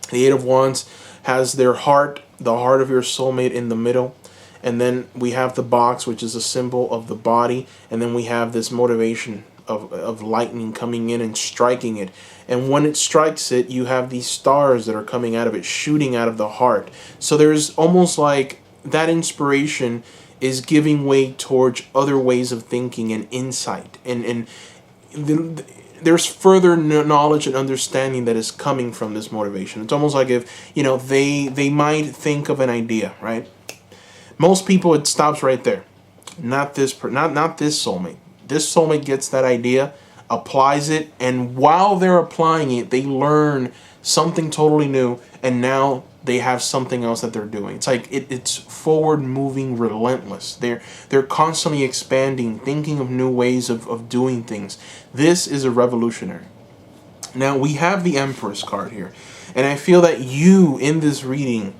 The 8 of Wands has their heart, the heart of your soulmate, in the middle. And then we have the box, which is a symbol of the body. And then we have this motivation of lightning coming in and striking it. And when it strikes it, you have these stars that are coming out of it, shooting out of the heart. So there's almost like that inspiration is giving way towards other ways of thinking and insight. And there's further knowledge and understanding that is coming from this motivation. It's almost like if, they might think of an idea, right? Most people, it stops right there. Not this soulmate. This soulmate gets that idea, applies it, and while they're applying it, they learn something totally new, and now they have something else that they're doing. It's like it's forward moving, relentless. They're constantly expanding, thinking of new ways of doing things. This is a revolutionary. Now we have the Empress card here, and I feel that you, in this reading,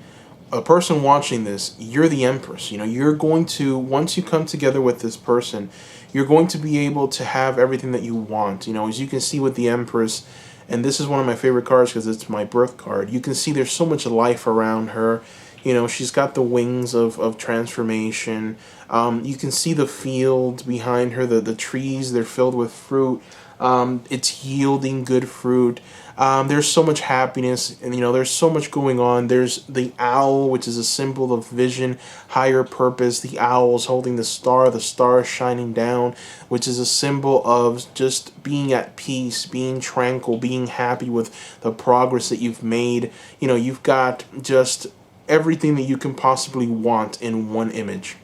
a person watching this, you're the Empress. You're going to, once you come together with this person, you're going to be able to have everything that you want. As you can see with the Empress, and this is one of my favorite cards because it's my birth card, you can see there's so much life around her. She's got the wings of transformation. You can see the field behind her, the trees, they're filled with fruit. It's yielding good fruit. There's so much happiness, and there's so much going on. There's the owl, which is a symbol of vision, higher purpose. The owl is holding the star is shining down, which is a symbol of just being at peace, being tranquil, being happy with the progress that you've made. You've got just everything that you can possibly want in one image.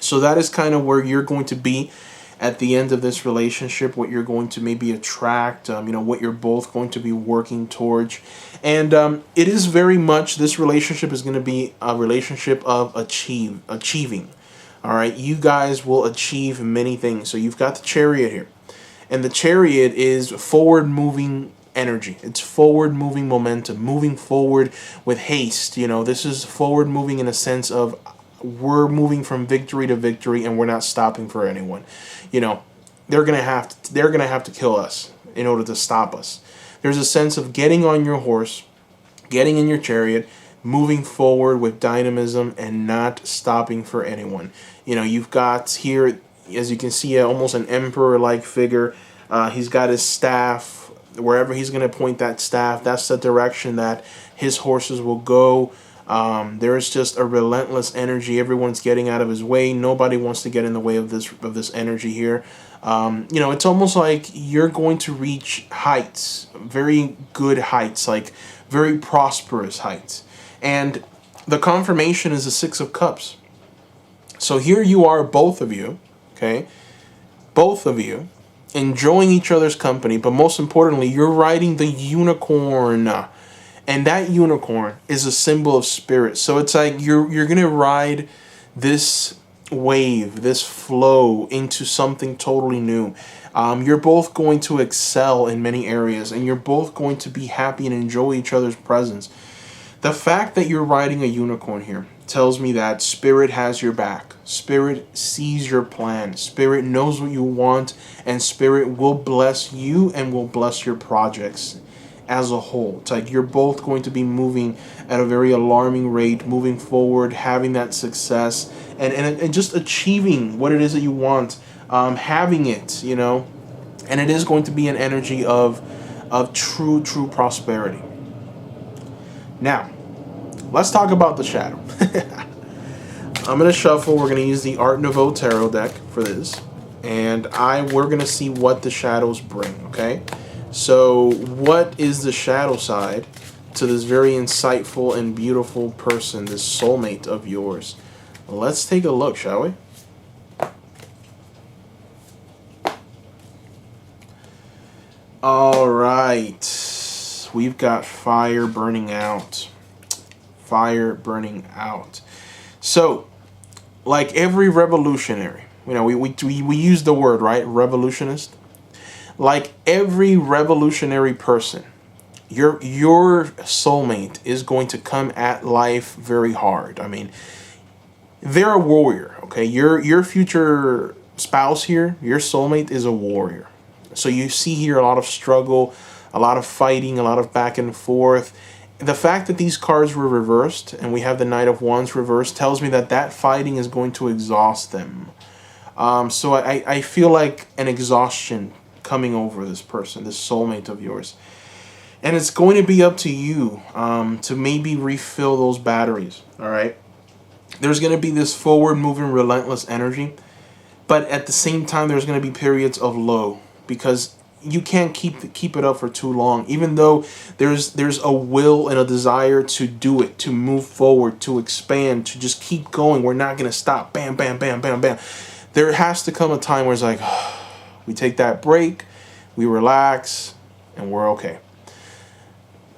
So that is kind of where you're going to be at the end of this relationship, what you're going to maybe attract, what you're both going to be working towards. And it is very much, this relationship is going to be a relationship of achieving. All right, you guys will achieve many things. So you've got the Chariot here. And the Chariot is forward-moving energy. It's forward-moving momentum, moving forward with haste. This is forward-moving in a sense of we're moving from victory to victory, and we're not stopping for anyone. They're gonna have to kill us in order to stop us. There's a sense of getting on your horse, getting in your chariot, moving forward with dynamism, and not stopping for anyone. You've got here, as you can see, almost an emperor-like figure. He's got his staff. Wherever he's going to point that staff, that's the direction that his horses will go. There is just a relentless energy. Everyone's getting out of his way. Nobody wants to get in the way of this energy here. It's almost like you're going to reach heights, very good heights, like very prosperous heights. And the confirmation is the 6 of Cups. So here you are, both of you, okay? Both of you enjoying each other's company, but most importantly, you're riding the unicorn. And that unicorn is a symbol of spirit. So it's like you're going to ride this wave, this flow into something totally new. You're both going to excel in many areas, and you're both going to be happy and enjoy each other's presence. The fact that you're riding a unicorn here tells me that Spirit has your back. Spirit sees your plan. Spirit knows what you want, and Spirit will bless you and will bless your projects as a whole. It's like you're both going to be moving at a very alarming rate, moving forward, having that success, and just achieving what it is that you want, having it, and it is going to be an energy of true prosperity. Now, let's talk about the shadow. I'm going to shuffle. We're going to use the Art Nouveau Tarot deck for this. And we're going to see what the shadows bring, okay? So, what is the shadow side to this very insightful and beautiful person, this soulmate of yours? Let's take a look, shall we? All right. We've got fire burning out. Fire burning out. So, like every revolutionary, we use the word, right? Revolutionist. Like every revolutionary person, your soulmate is going to come at life very hard. I mean, they're a warrior, okay? Your future spouse here, your soulmate is a warrior. So you see here a lot of struggle, a lot of fighting, a lot of back and forth. The fact that these cards were reversed and we have the Knight of Wands reversed tells me that fighting is going to exhaust them. So I feel like an exhaustion coming over this person, this soulmate of yours. And it's going to be up to you to maybe refill those batteries, all right? There's going to be this forward-moving, relentless energy. But at the same time, there's going to be periods of low, because you can't keep it up for too long. Even though there's a will and a desire to do it, to move forward, to expand, to just keep going. We're not going to stop. Bam, bam, bam, bam, bam. There has to come a time where it's like, we take that break, we relax, and we're okay.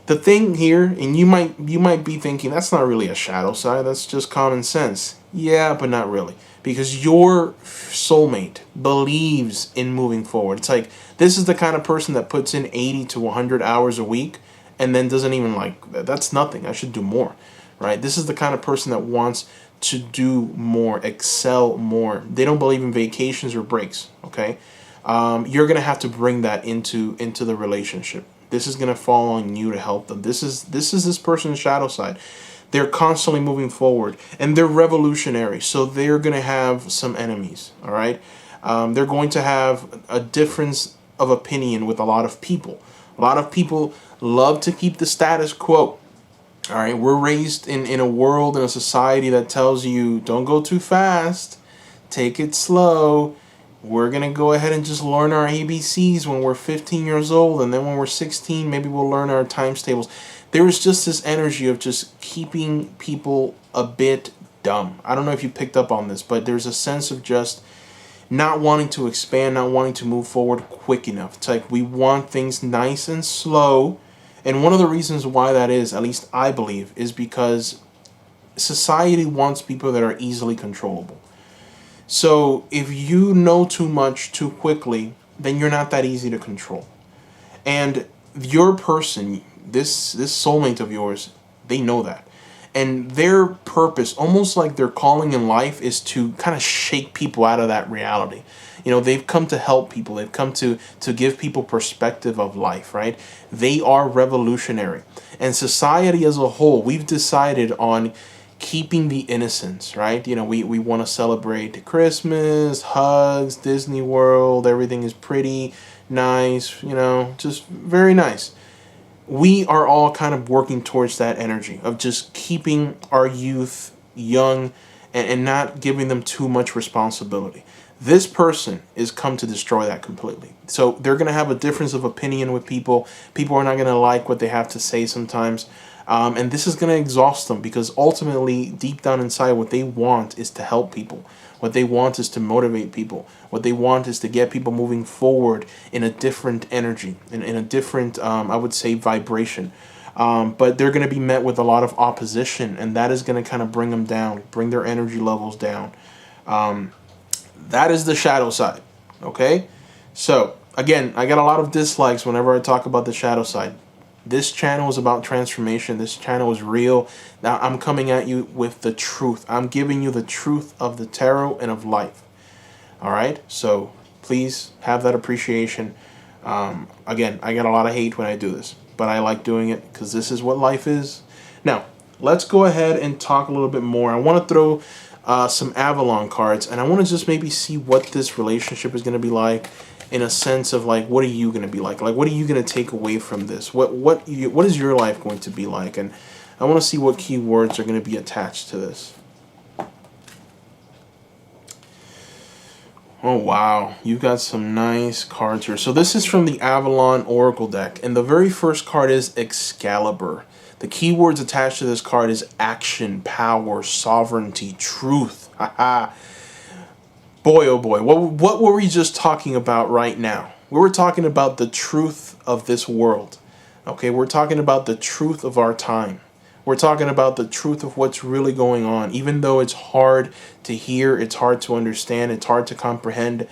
The thing here, and you might be thinking, that's not really a shadow side, that's just common sense. Yeah, but not really. Because your soulmate believes in moving forward. It's like, this is the kind of person that puts in 80 to 100 hours a week and then doesn't even that's nothing, I should do more, right? This is the kind of person that wants to do more, excel more. They don't believe in vacations or breaks, okay? You're going to have to bring that into the relationship. This is going to fall on you to help them. This is this person's shadow side. They're constantly moving forward, and they're revolutionary, so they're going to have some enemies, all right? They're going to have a difference of opinion with a lot of people. A lot of people love to keep the status quo, all right? We're raised in a world, in a society that tells you, don't go too fast, take it slow. We're going to go ahead and just learn our ABCs when we're 15 years old, and then when we're 16, maybe we'll learn our times tables. There is just this energy of just keeping people a bit dumb. I don't know if you picked up on this, but there's a sense of just not wanting to expand, not wanting to move forward quick enough. It's like we want things nice and slow. And one of the reasons why that is, at least I believe, is because society wants people that are easily controllable. So if you know too much too quickly, then you're not that easy to control. And your person, this soulmate of yours, they know that. And their purpose, almost like their calling in life, is to kind of shake people out of that reality. They've come to help people. They've come to give people perspective of life, right? They are revolutionary. And society as a whole, we've decided on keeping the innocence, right? We want to celebrate Christmas, hugs, Disney World, everything is pretty nice, just very nice. We are all kind of working towards that energy of just keeping our youth young and not giving them too much responsibility. This person is come to destroy that completely. So they're going to have a difference of opinion with people. People are not going to like what they have to say sometimes. And this is going to exhaust them, because ultimately, deep down inside, what they want is to help people. What they want is to motivate people. What they want is to get people moving forward in a different energy, in a different, I would say, vibration. But they're going to be met with a lot of opposition, and that is going to kind of bring them down, bring their energy levels down. That is the shadow side. Okay? So, again, I get a lot of dislikes whenever I talk about the shadow side. This channel is about transformation. This channel is real. Now, I'm coming at you with the truth. I'm giving you the truth of the tarot and of life. All right? So, please have that appreciation. Again, I get a lot of hate when I do this, but I like doing it because this is what life is. Now, let's go ahead and talk a little bit more. I want to throw some Avalon cards, and I want to just maybe see what this relationship is going to be like, in a sense of like, what are you going to be like? Like, what are you going to take away from this? What is your life going to be like? And I want to see what keywords are going to be attached to this. Oh, wow. You've got some nice cards here. So this is from the Avalon Oracle deck. And the very first card is Excalibur. The keywords attached to this card is action, power, sovereignty, truth. Haha. Boy, oh boy. What were we just talking about right now? We were talking about the truth of this world. Okay, we're talking about the truth of our time. We're talking about the truth of what's really going on. Even though it's hard to hear, it's hard to understand, it's hard to comprehend,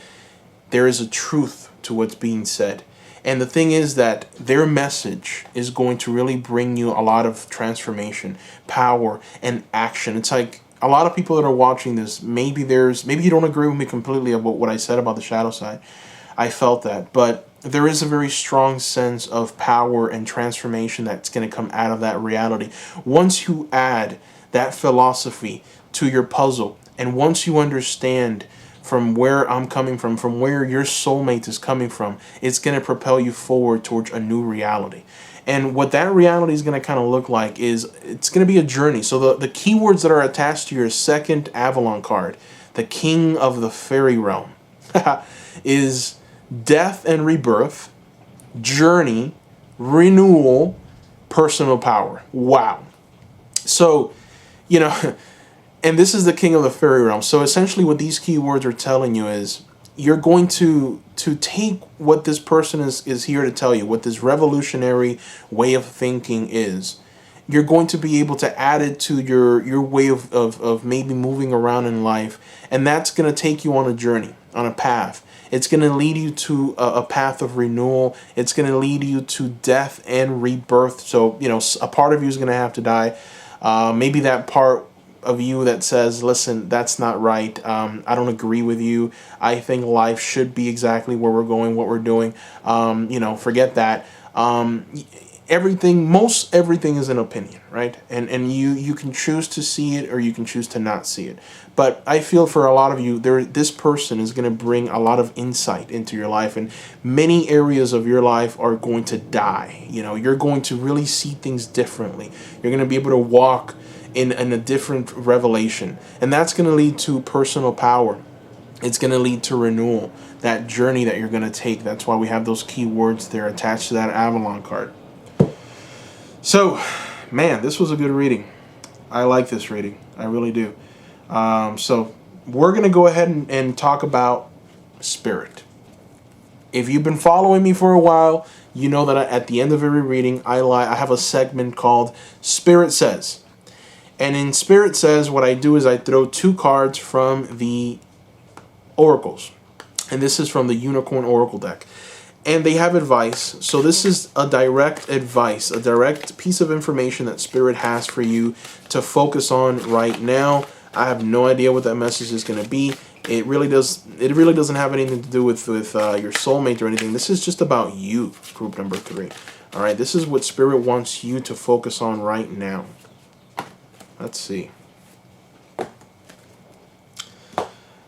there is a truth to what's being said. And the thing is that their message is going to really bring you a lot of transformation, power, and action. It's like a lot of people that are watching this, maybe you don't agree with me completely about what I said about the shadow side. I felt that, but there is a very strong sense of power and transformation that's going to come out of that reality. Once you add that philosophy to your puzzle, and once you understand from where I'm coming from where your soulmate is coming from, it's going to propel you forward towards a new reality. And what that reality is going to kind of look like is it's going to be a journey. So the keywords that are attached to your second Avalon card, the King of the Fairy Realm, is death and rebirth, journey, renewal, personal power. Wow. So, you know, and this is the King of the Fairy Realm. So essentially what these keywords are telling you is you're going to take what this person is here to tell you, what this revolutionary way of thinking is. You're going to be able to add it to your way of maybe moving around in life. And that's going to take you on a journey, on a path. It's going to lead you to a path of renewal. It's going to lead you to death and rebirth. So, you know, a part of you is going to have to die. Maybe that part of you that says, listen, that's not right. I don't agree with you. I think life should be exactly where we're going, what we're doing. You know, forget that. Most everything is an opinion, right? And you can choose to see it or you can choose to not see it. But I feel for a lot of you, this person is going to bring a lot of insight into your life, and many areas of your life are going to die. You know, you're going to really see things differently. You're going to be able to walk in a different revelation, and that's going to lead to personal power. It's going to lead to renewal, that journey that you're going to take. That's why we have those keywords there attached to that Avalon card. So, man, this was a good reading. I like this reading. I really do. So, we're going to go ahead and talk about spirit. If you've been following me for a while, you know that at the end of every reading, I have a segment called Spirit Says. And in Spirit Says, what I do is I throw two cards from the oracles. And this is from the Unicorn Oracle deck. And they have advice. So this is a direct advice, a direct piece of information that Spirit has for you to focus on right now. I have no idea what that message is going to be. It really doesn't have anything to do with your soulmate or anything. This is just about you, group number 3. All right, this is what Spirit wants you to focus on right now. Let's see.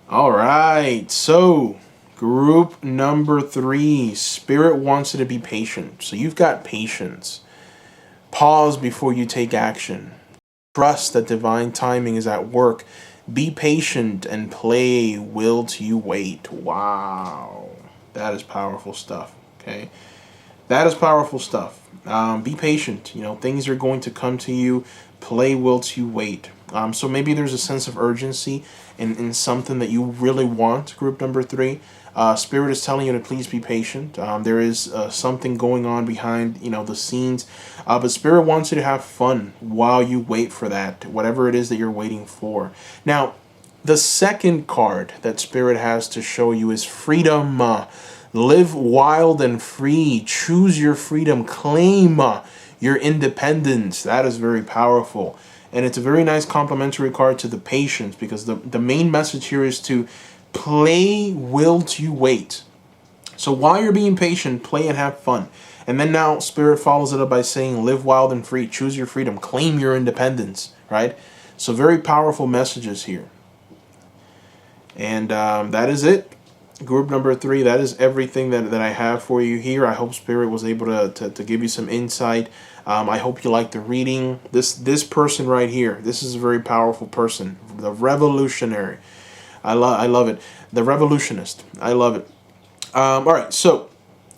All right, so group number 3, Spirit wants you to be patient. So you've got patience. Pause before you take action. Trust that divine timing is at work. Be patient and play will to you wait. Wow. That is powerful stuff. Okay. That is powerful stuff. Be patient. You know, things are going to come to you. Play will to you wait. So maybe there's a sense of urgency in something that you really want, group number 3. Spirit is telling you to please be patient. There is something going on behind, the scenes. But Spirit wants you to have fun while you wait for that, whatever it is that you're waiting for. Now, The second card that Spirit has to show you is freedom. Live wild and free. Choose your freedom. Claim your independence. That is very powerful. And it's a very nice complementary card to the patience, because the main message here is to play will to wait. So while you're being patient, play and have fun. And then now Spirit follows it up by saying, live wild and free. Choose your freedom. Claim your independence. Right? So very powerful messages here. And that is it. Group number 3, that is everything that I have for you here. I hope Spirit was able to give you some insight. I hope you like the reading. This person right here, this is a very powerful person. The revolutionary. I love it. The revolutionist. I love it. All right, so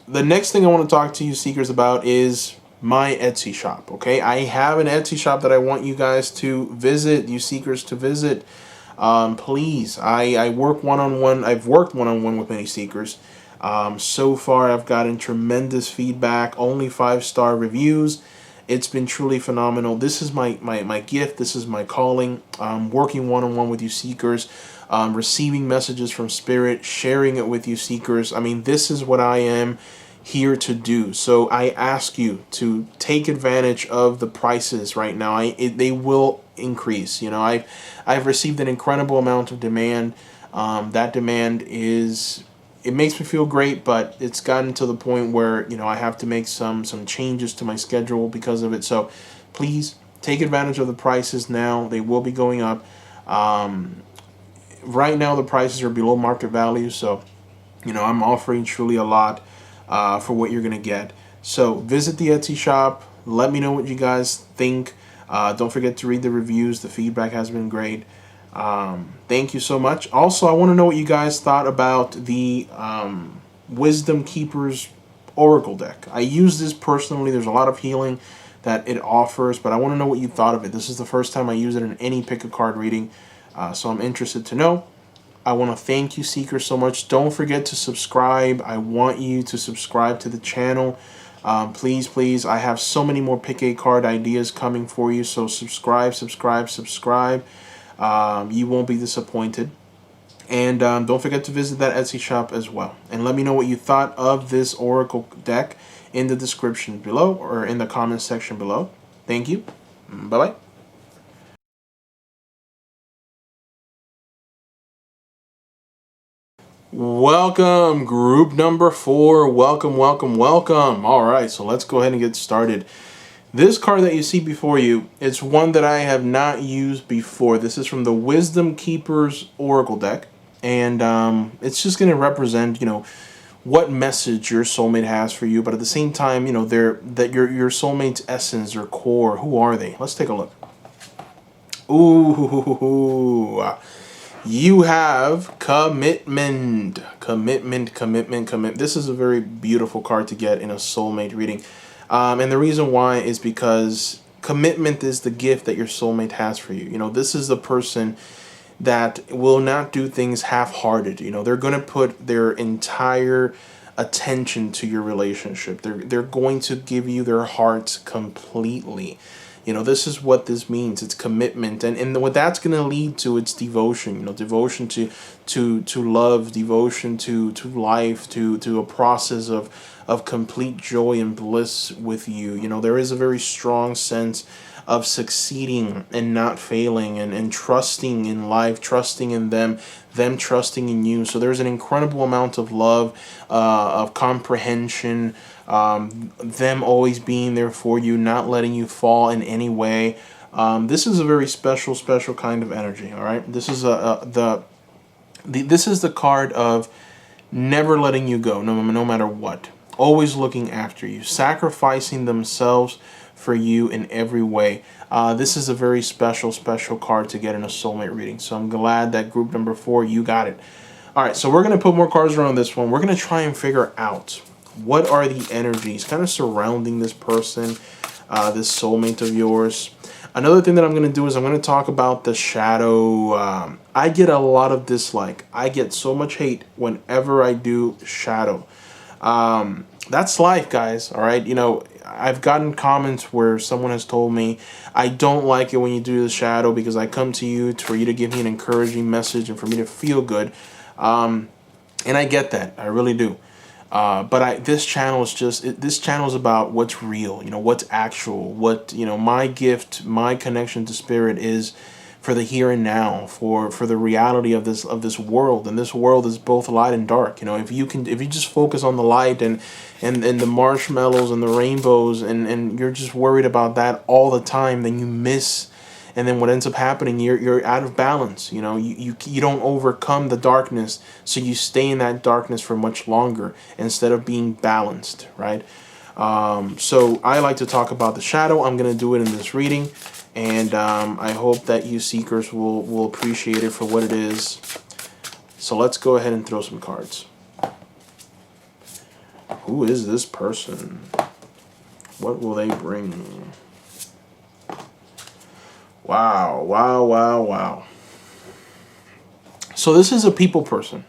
the next thing I want to talk to you seekers about is my Etsy shop. Okay, I have an Etsy shop that I want you guys to visit, you seekers to visit. Please, I work one-on-one. I've worked one-on-one with many seekers. So far, I've gotten tremendous feedback, only 5-star reviews. It's been truly phenomenal. This is my gift. This is my calling. Working one-on-one with you seekers, receiving messages from Spirit, sharing it with you seekers. I mean, this is what I am here to do. So I ask you to take advantage of the prices right now. They will increase. You know, I've received an incredible amount of demand. That demand it makes me feel great, but it's gotten to the point where, you know, I have to make some changes to my schedule because of it. So please take advantage of the prices now. They will be going up. Right now the prices are below market value, so you know, I'm offering truly a lot for what you're gonna get. So visit the Etsy shop. Let me know what you guys think. Don't forget to read the reviews. The feedback has been great. Thank you so much. Also, I want to know what you guys thought about the Wisdom Keepers Oracle deck. I use this personally. There's a lot of healing that it offers, but I want to know what you thought of it. This is the first time I use it in any pick a card reading, so I'm interested to know. I want to thank you, seekers, so much. Don't forget to subscribe. I want you to subscribe to the channel. Please, please. I have so many more pick a card ideas coming for you, so subscribe, subscribe, subscribe. You won't be disappointed. And don't forget to visit that Etsy shop as well. And let me know what you thought of this Oracle deck in the description below or in the comment section below. Thank you. Bye-bye. Welcome, group number 4. Welcome, welcome, welcome. All right, so let's go ahead and get started. This card that you see before you, it's one that I have not used before. This is from the Wisdom Keepers Oracle deck. And it's just going to represent, you know, what message your soulmate has for you. But at the same time, you know, your soulmate's essence or core. Who are they? Let's take a look. Ooh. You have commitment. Commitment. This is a very beautiful card to get in a soulmate reading. And the reason why is because commitment is the gift that your soulmate has for you. You know, this is the person that will not do things half-hearted. You know, they're going to put their entire attention to your relationship. They're going to give you their hearts completely. You know, this is what this means. It's commitment. And what that's going to lead to, it's devotion. You know, devotion to love, devotion to life, to a process of complete joy and bliss with you. You know, there is a very strong sense of succeeding and not failing, and trusting in life, trusting in them trusting in you. So there's an incredible amount of love, of comprehension, them always being there for you, not letting you fall in any way. This is a very special kind of energy. All right, this is this is the card of never letting you go, no matter what, always looking after you, sacrificing themselves for you in every way. This is a very special card to get in a soulmate reading. So I'm glad that group number 4, you got it. All right, so we're going to put more cards around this one. We're going to try and figure out what are the energies kind of surrounding this person, this soulmate of yours. Another thing that I'm going to do is I'm going to talk about the shadow. I get a lot of dislike. I get so much hate whenever I do shadow. that's life, guys. All right. I've gotten comments where someone has told me, I don't like it when you do the shadow because I come to you for you to give me an encouraging message and for me to feel good. And I get that. I really do. But this channel is this channel is about what's real, what's actual, my gift, my connection to spirit is for the here and now, for the reality of this world. And this world is both light and dark. If you just focus on the light and the marshmallows and the rainbows and you're just worried about that all the time, then you miss. And then what ends up happening, you're out of balance. You don't overcome the darkness, so you stay in that darkness for much longer instead of being balanced, right? So I like to talk about the shadow. I'm going to do it in this reading, and I hope that you seekers will appreciate it for what it is. So let's go ahead and throw some cards. Who is this person? What will they bring? Wow, wow, wow, wow. So this is a people person,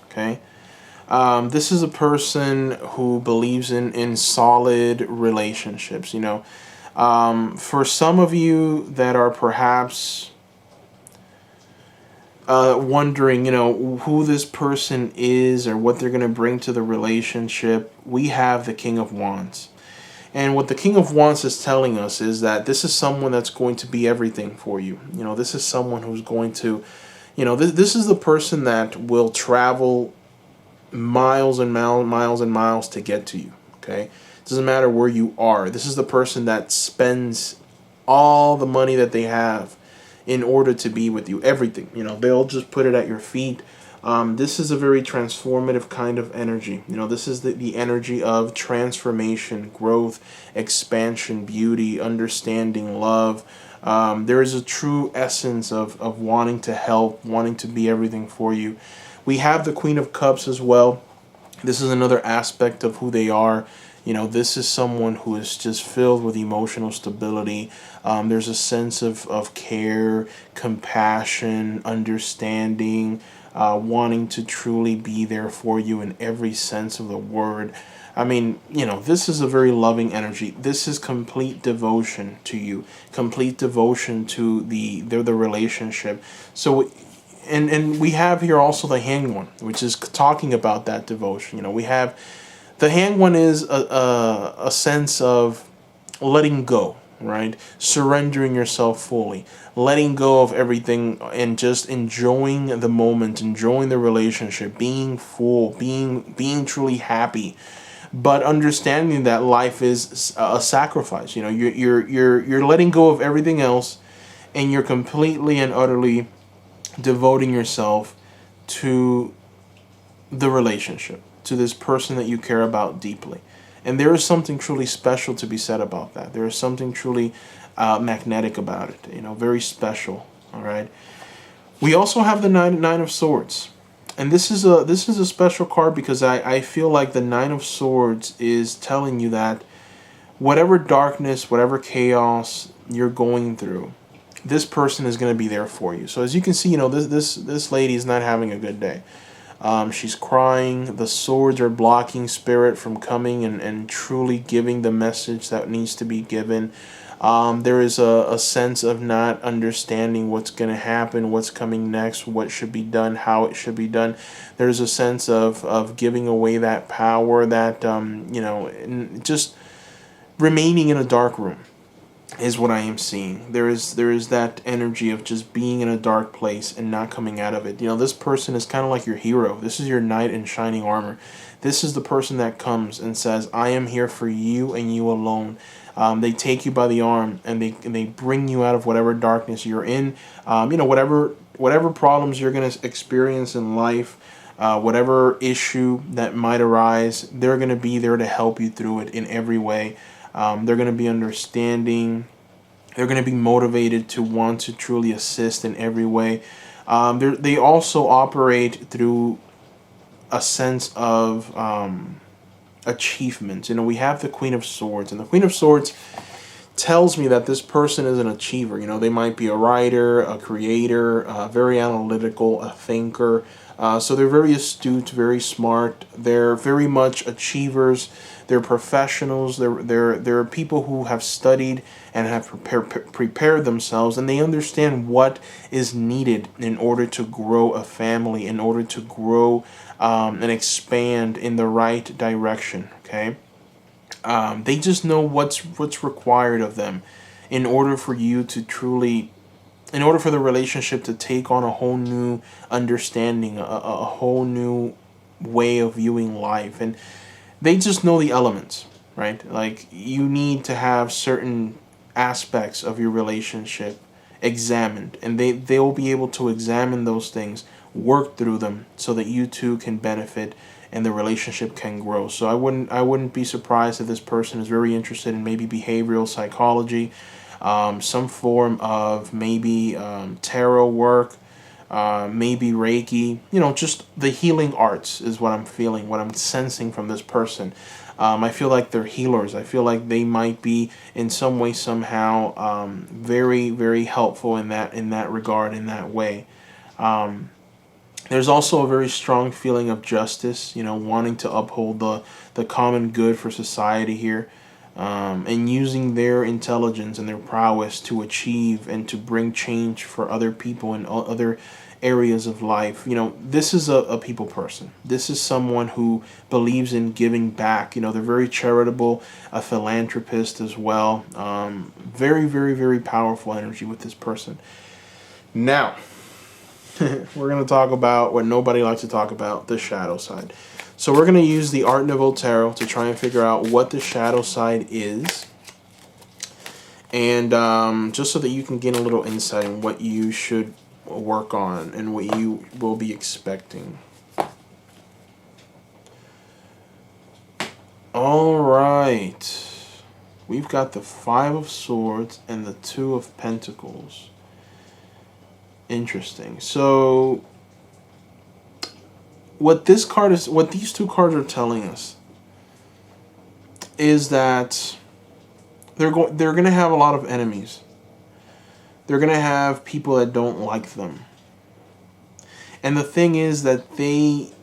okay? This is a person who believes in solid relationships, For some of you that are perhaps wondering, who this person is or what they're going to bring to the relationship, we have the King of Wands. And what the King of Wands is telling us is that this is someone that's going to be everything for you. This is someone who's going to, this is the person that will travel miles and miles and miles to get to you, okay? It doesn't matter where you are. This is the person that spends all the money that they have in order to be with you. Everything, they'll just put it at your feet. This is a very transformative kind of energy. This is the energy of transformation, growth, expansion, beauty, understanding, love. There is a true essence of wanting to help, wanting to be everything for you. We have the Queen of Cups as well. This is another aspect of who they are. This is someone who is just filled with emotional stability. There's a sense of care, compassion, understanding, wanting to truly be there for you in every sense of the word. I mean, this is a very loving energy. This is complete devotion to you, complete devotion to the relationship. So, and we have here also the Hanged One, which is talking about that devotion. We have the Hanged One is a sense of letting go, right? Surrendering yourself fully, letting go of everything and just enjoying the moment, enjoying the relationship, being full, being truly happy, but understanding that life is a sacrifice. You're letting go of everything else, and you're completely and utterly devoting yourself to the relationship, to this person that you care about deeply. And there is something truly special to be said about that. There is something truly magnetic about it, very special. All right. We also have the Nine of Swords. And this is a special card because I feel like the Nine of Swords is telling you that whatever darkness, whatever chaos you're going through, this person is going to be there for you. So as you can see, this lady is not having a good day. She's crying. The swords are blocking spirit from coming and truly giving the message that needs to be given. There is a sense of not understanding what's going to happen, what's coming next, what should be done, how it should be done. There's a sense of giving away that power, that, just remaining in a dark room is what I am seeing. There is that energy of just being in a dark place and not coming out of it. This person is kind of like your hero. This is your knight in shining armor. This is the person that comes and says, I am here for you and you alone. They take you by the arm and they bring you out of whatever darkness you're in. Whatever problems you're going to experience in life, whatever issue that might arise, they're going to be there to help you through it in every way. They're going to be understanding. They're going to be motivated to want to truly assist in every way. They also operate through a sense of achievement. We have the Queen of Swords, and the Queen of Swords tells me that this person is an achiever. They might be a writer, a creator, very analytical, a thinker. So they're very astute, very smart. They're very much achievers. They're professionals. They're people who have studied and have prepared themselves, and they understand what is needed in order to grow a family, in order to grow and expand in the right direction. Okay, they just know what's required of them in order for you to truly, in order for the relationship to take on a whole new understanding, a whole new way of viewing life. And they just know the elements, right? Like, you need to have certain aspects of your relationship examined, and they'll be able to examine those things, work through them, so that you two can benefit and the relationship can grow. So I wouldn't be surprised if this person is very interested in maybe behavioral psychology, some form of maybe tarot work, maybe Reiki, just the healing arts is what I'm feeling, what I'm sensing from this person. I feel like they're healers. I feel like they might be in some way, somehow, very, very helpful in that regard, in that way. There's also a very strong feeling of justice, wanting to uphold the common good for society here, and using their intelligence and their prowess to achieve and to bring change for other people in other areas of life. This is a people person. This is someone who believes in giving back. They're very charitable, a philanthropist as well. Very, very, very powerful energy with this person. Now, we're going to talk about what nobody likes to talk about, the shadow side. So we're going to use the Art Nouveau Tarot to try and figure out what the shadow side is. And just so that you can gain a little insight on what you should work on and what you will be expecting. All right. We've got the Five of Swords and the Two of Pentacles. Interesting. So what these two cards are telling us is that they're going to have a lot of enemies. They're going to have people that don't like them. And the thing is that they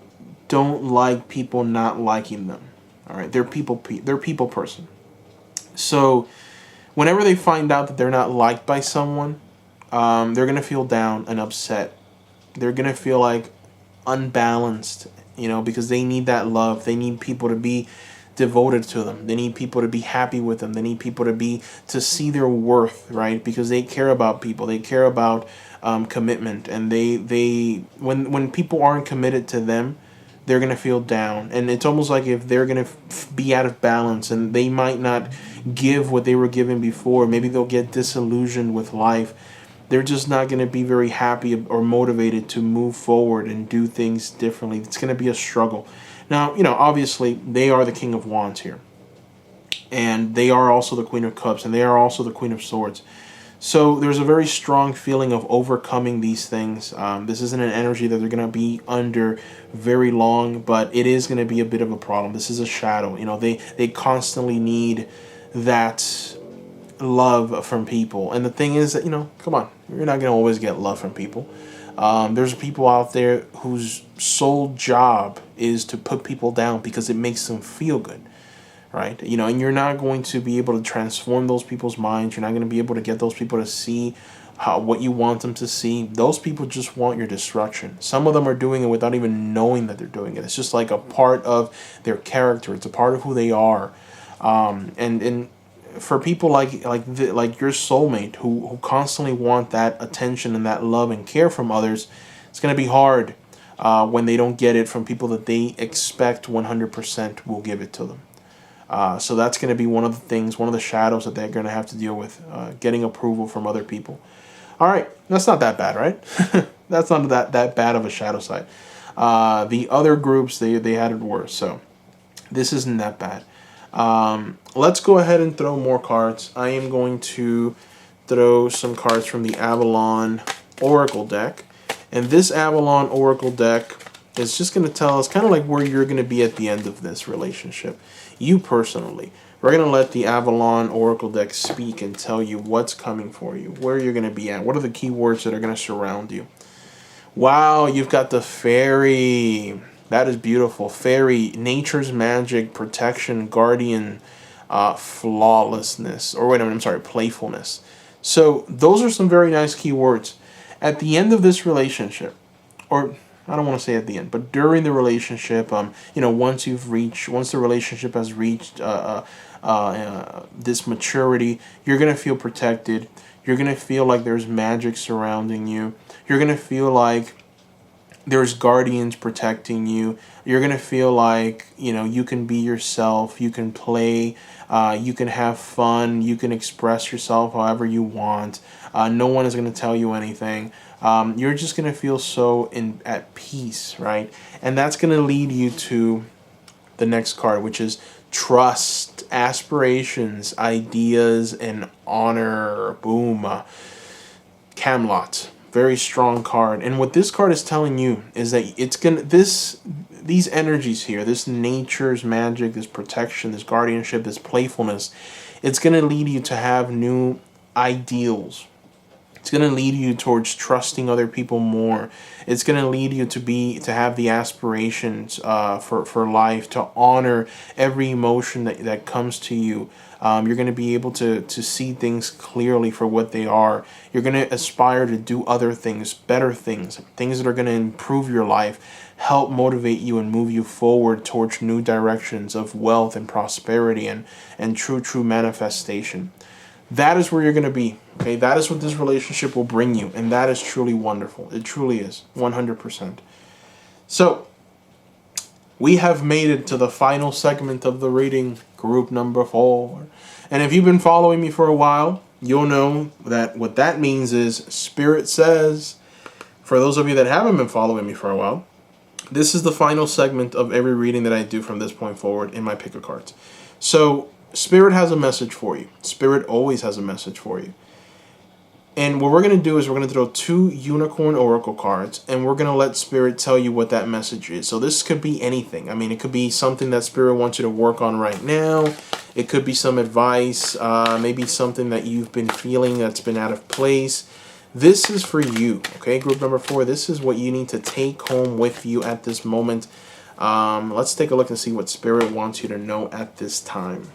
don't like people not liking them. All right, they're people person. So whenever they find out that they're not liked by someone, they're going to feel down and upset. They're going to feel like unbalanced, because they need that love. They need people to be devoted to them. They need people to be happy with them. They need people to see their worth, right? Because they care about people. They care about commitment. And when people aren't committed to them, they're going to feel down. And it's almost like if they're going to be out of balance and they might not give what they were given before, maybe they'll get disillusioned with life. They're just not going to be very happy or motivated to move forward and do things differently. It's going to be a struggle. Now, obviously, they are the King of Wands here. And they are also the Queen of Cups. And they are also the Queen of Swords. So there's a very strong feeling of overcoming these things. This isn't an energy that they're going to be under very long. But it is going to be a bit of a problem. This is a shadow. They constantly need that love from people. And the thing is that, come on, you're not going to always get love from people. There's people out there whose sole job is to put people down because it makes them feel good, right? And you're not going to be able to transform those people's minds. You're not going to be able to get those people to see what you want them to see. Those people just want your destruction. Some of them are doing it without even knowing that they're doing it. It's just like a part of their character. It's a part of who they are. And for people like your soulmate who constantly want that attention and that love and care from others, it's going to be hard when they don't get it from people that they expect 100% will give it to them. So that's going to be one of the shadows that they're going to have to deal with, getting approval from other people. All right, that's not that bad, right? That's not that bad of a shadow side. The other groups, they had it worse, so this isn't that bad. Let's go ahead and throw more cards. I am going to throw some cards from the Avalon Oracle deck. And this Avalon Oracle deck is just going to tell us kind of like where you're going to be at the end of this relationship. You personally. We're going to let the Avalon Oracle deck speak and tell you what's coming for you, where you're going to be at, what are the key words that are going to surround you. Wow, you've got the fairy. That is beautiful. Fairy, nature's magic, protection, guardian, flawlessness. Or wait a minute, I'm sorry, playfulness. So those are some very nice keywords. At the end of this relationship, or I don't want to say at the end, but during the relationship, once the relationship has reached this maturity, you're gonna feel protected. You're gonna feel like there's magic surrounding you. You're gonna feel like there's guardians protecting you. You're gonna feel like you can be yourself. You can play. You can have fun. You can express yourself however you want. No one is gonna tell you anything. You're just gonna feel so at peace, right? And that's gonna lead you to the next card, which is trust, aspirations, ideas, and honor. Boom. Camelot. Very strong card. And what this card is telling you is that these energies here, this nature's magic, this protection, this guardianship, this playfulness, it's gonna lead you to have new ideals. It's going to lead you towards trusting other people more. It's going to lead you to have the aspirations for life, to honor every emotion that comes to you. You're going to be able to see things clearly for what they are. You're going to aspire to do other things, better things that are going to improve your life, help motivate you and move you forward towards new directions of wealth and prosperity and true manifestation. That is where you're going to be. Okay, that is what this relationship will bring you, and that is truly wonderful. It truly is, 100%. So, we have made it to the final segment of the reading, group number 4. And if you've been following me for a while, you'll know that what that means is Spirit says, for those of you that haven't been following me for a while, this is the final segment of every reading that I do from this point forward in my pick of cards. So, Spirit has a message for you. Spirit always has a message for you. And what we're going to do is we're going to throw 2 unicorn oracle cards, and we're going to let Spirit tell you what that message is. So this could be anything. I mean, it could be something that Spirit wants you to work on right now. It could be some advice, maybe something that you've been feeling that's been out of place. This is for you, okay? Group number 4, this is what you need to take home with you at this moment. Let's take a look and see what Spirit wants you to know at this time.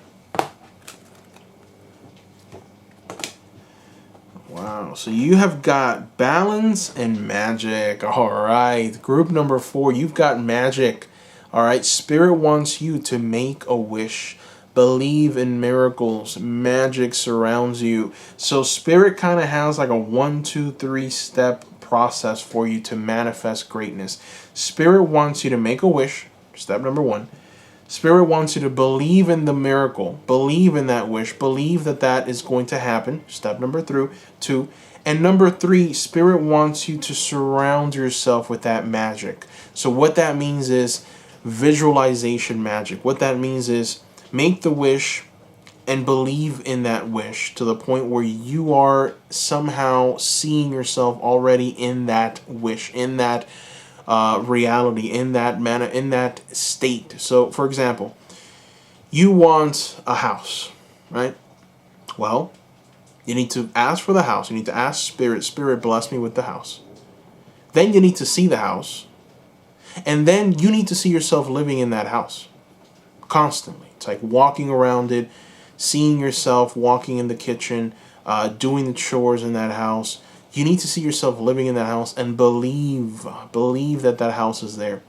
Wow, so you have got balance and magic. All right, group number 4, you've got magic. All right, Spirit wants you to make a wish. Believe in miracles. Magic surrounds you. So Spirit kind of has like a 1, 2, 3 step process for you to manifest greatness. Spirit wants you to make a wish. Step number 1. Spirit wants you to believe in the miracle. Believe in that wish. Believe that that is going to happen. Step number 2. And number 3, Spirit wants you to surround yourself with that magic. So what that means is visualization magic. What that means is make the wish and believe in that wish to the point where you are somehow seeing yourself already in that wish, in that reality, in that manner, in that state. So, for example, you want a house, right? Well, you need to ask for the house. You need to ask Spirit, Spirit, bless me with the house. Then you need to see the house. And then you need to see yourself living in that house constantly. It's like walking around it, seeing yourself walking in the kitchen, doing the chores in that house. You need to see yourself living in that house and believe that that house is there.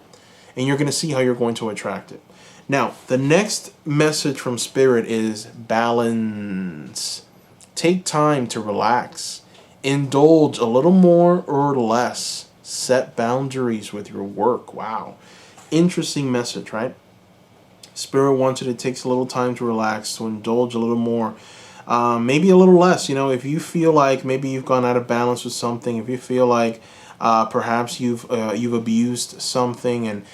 And you're going to see how you're going to attract it. Now, the next message from Spirit is balance. Take time to relax. Indulge a little more or less. Set boundaries with your work. Wow. Interesting message, right? Spirit wants you to take a little time to relax, to indulge a little more. Maybe a little less, if you feel like maybe you've gone out of balance with something, if you feel like perhaps you've abused something and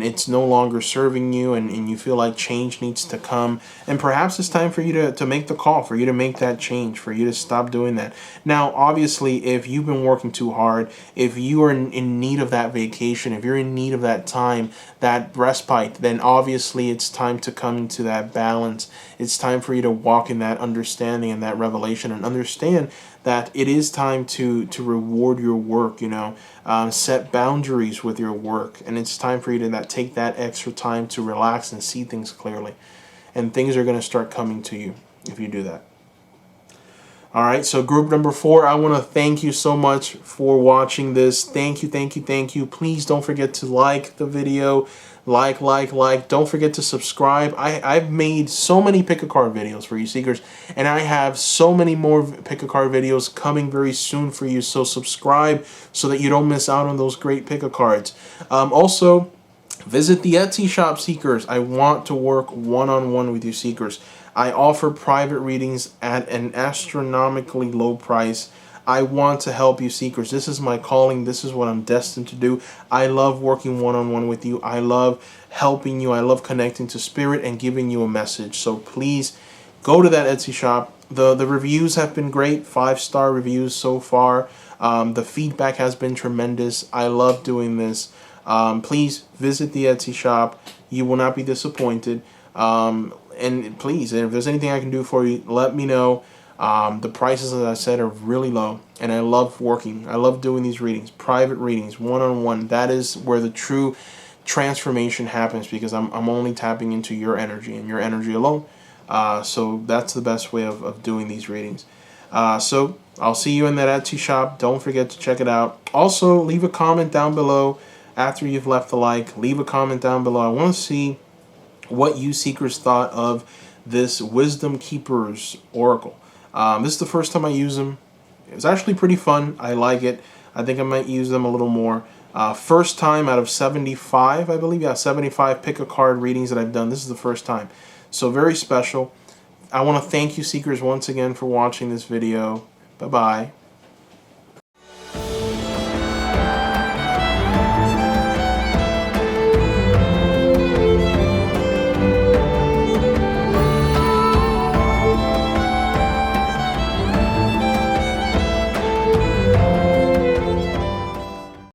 it's no longer serving you and you feel like change needs to come, and perhaps it's time for you to make the call, for you to make that change, for you to stop doing that. Now, obviously, if you've been working too hard, if you are in need of that vacation, if you're in need of that time, that respite, then obviously it's time to come into that balance. It's time for you to walk in that understanding and that revelation and understand that it is time to reward your work, set boundaries with your work, and it's time for you to take that extra time to relax and see things clearly. And things are going to start coming to you if you do that. All right, so group number 4, I want to thank you so much for watching this. Thank you, thank you, thank you. Please don't forget to like the video. Like. Don't forget to subscribe. I've made so many pick-a-card videos for you seekers, and I have so many more pick-a-card videos coming very soon for you. So subscribe so that you don't miss out on those great pick-a-cards. Also, visit the Etsy shop, seekers. I want to work one-on-one with you seekers. I offer private readings at an astronomically low price. I want to help you seekers. This is my calling. This is what I'm destined to do. I love working one-on-one with you. I love helping you. I love connecting to spirit and giving you a message. So please go to that Etsy shop. The reviews have been great. 5-star reviews so far. The feedback has been tremendous. I love doing this. Please visit the Etsy shop. You will not be disappointed. And please, if there's anything I can do for you, let me know. The prices, as I said, are really low, and I love working. I love doing these readings, private readings, one-on-one. That is where the true transformation happens, because I'm only tapping into your energy and your energy alone. So that's the best way of doing these readings. So I'll see you in that Etsy shop. Don't forget to check it out. Also, leave a comment down below after you've left the like. Leave a comment down below. I want to see what you seekers thought of this Wisdom Keepers Oracle. This is the first time I use them. It was actually pretty fun. I like it. I think I might use them a little more. First time out of 75, I believe. Yeah, 75 pick-a-card readings that I've done. This is the first time. So very special. I want to thank you seekers once again for watching this video. Bye-bye.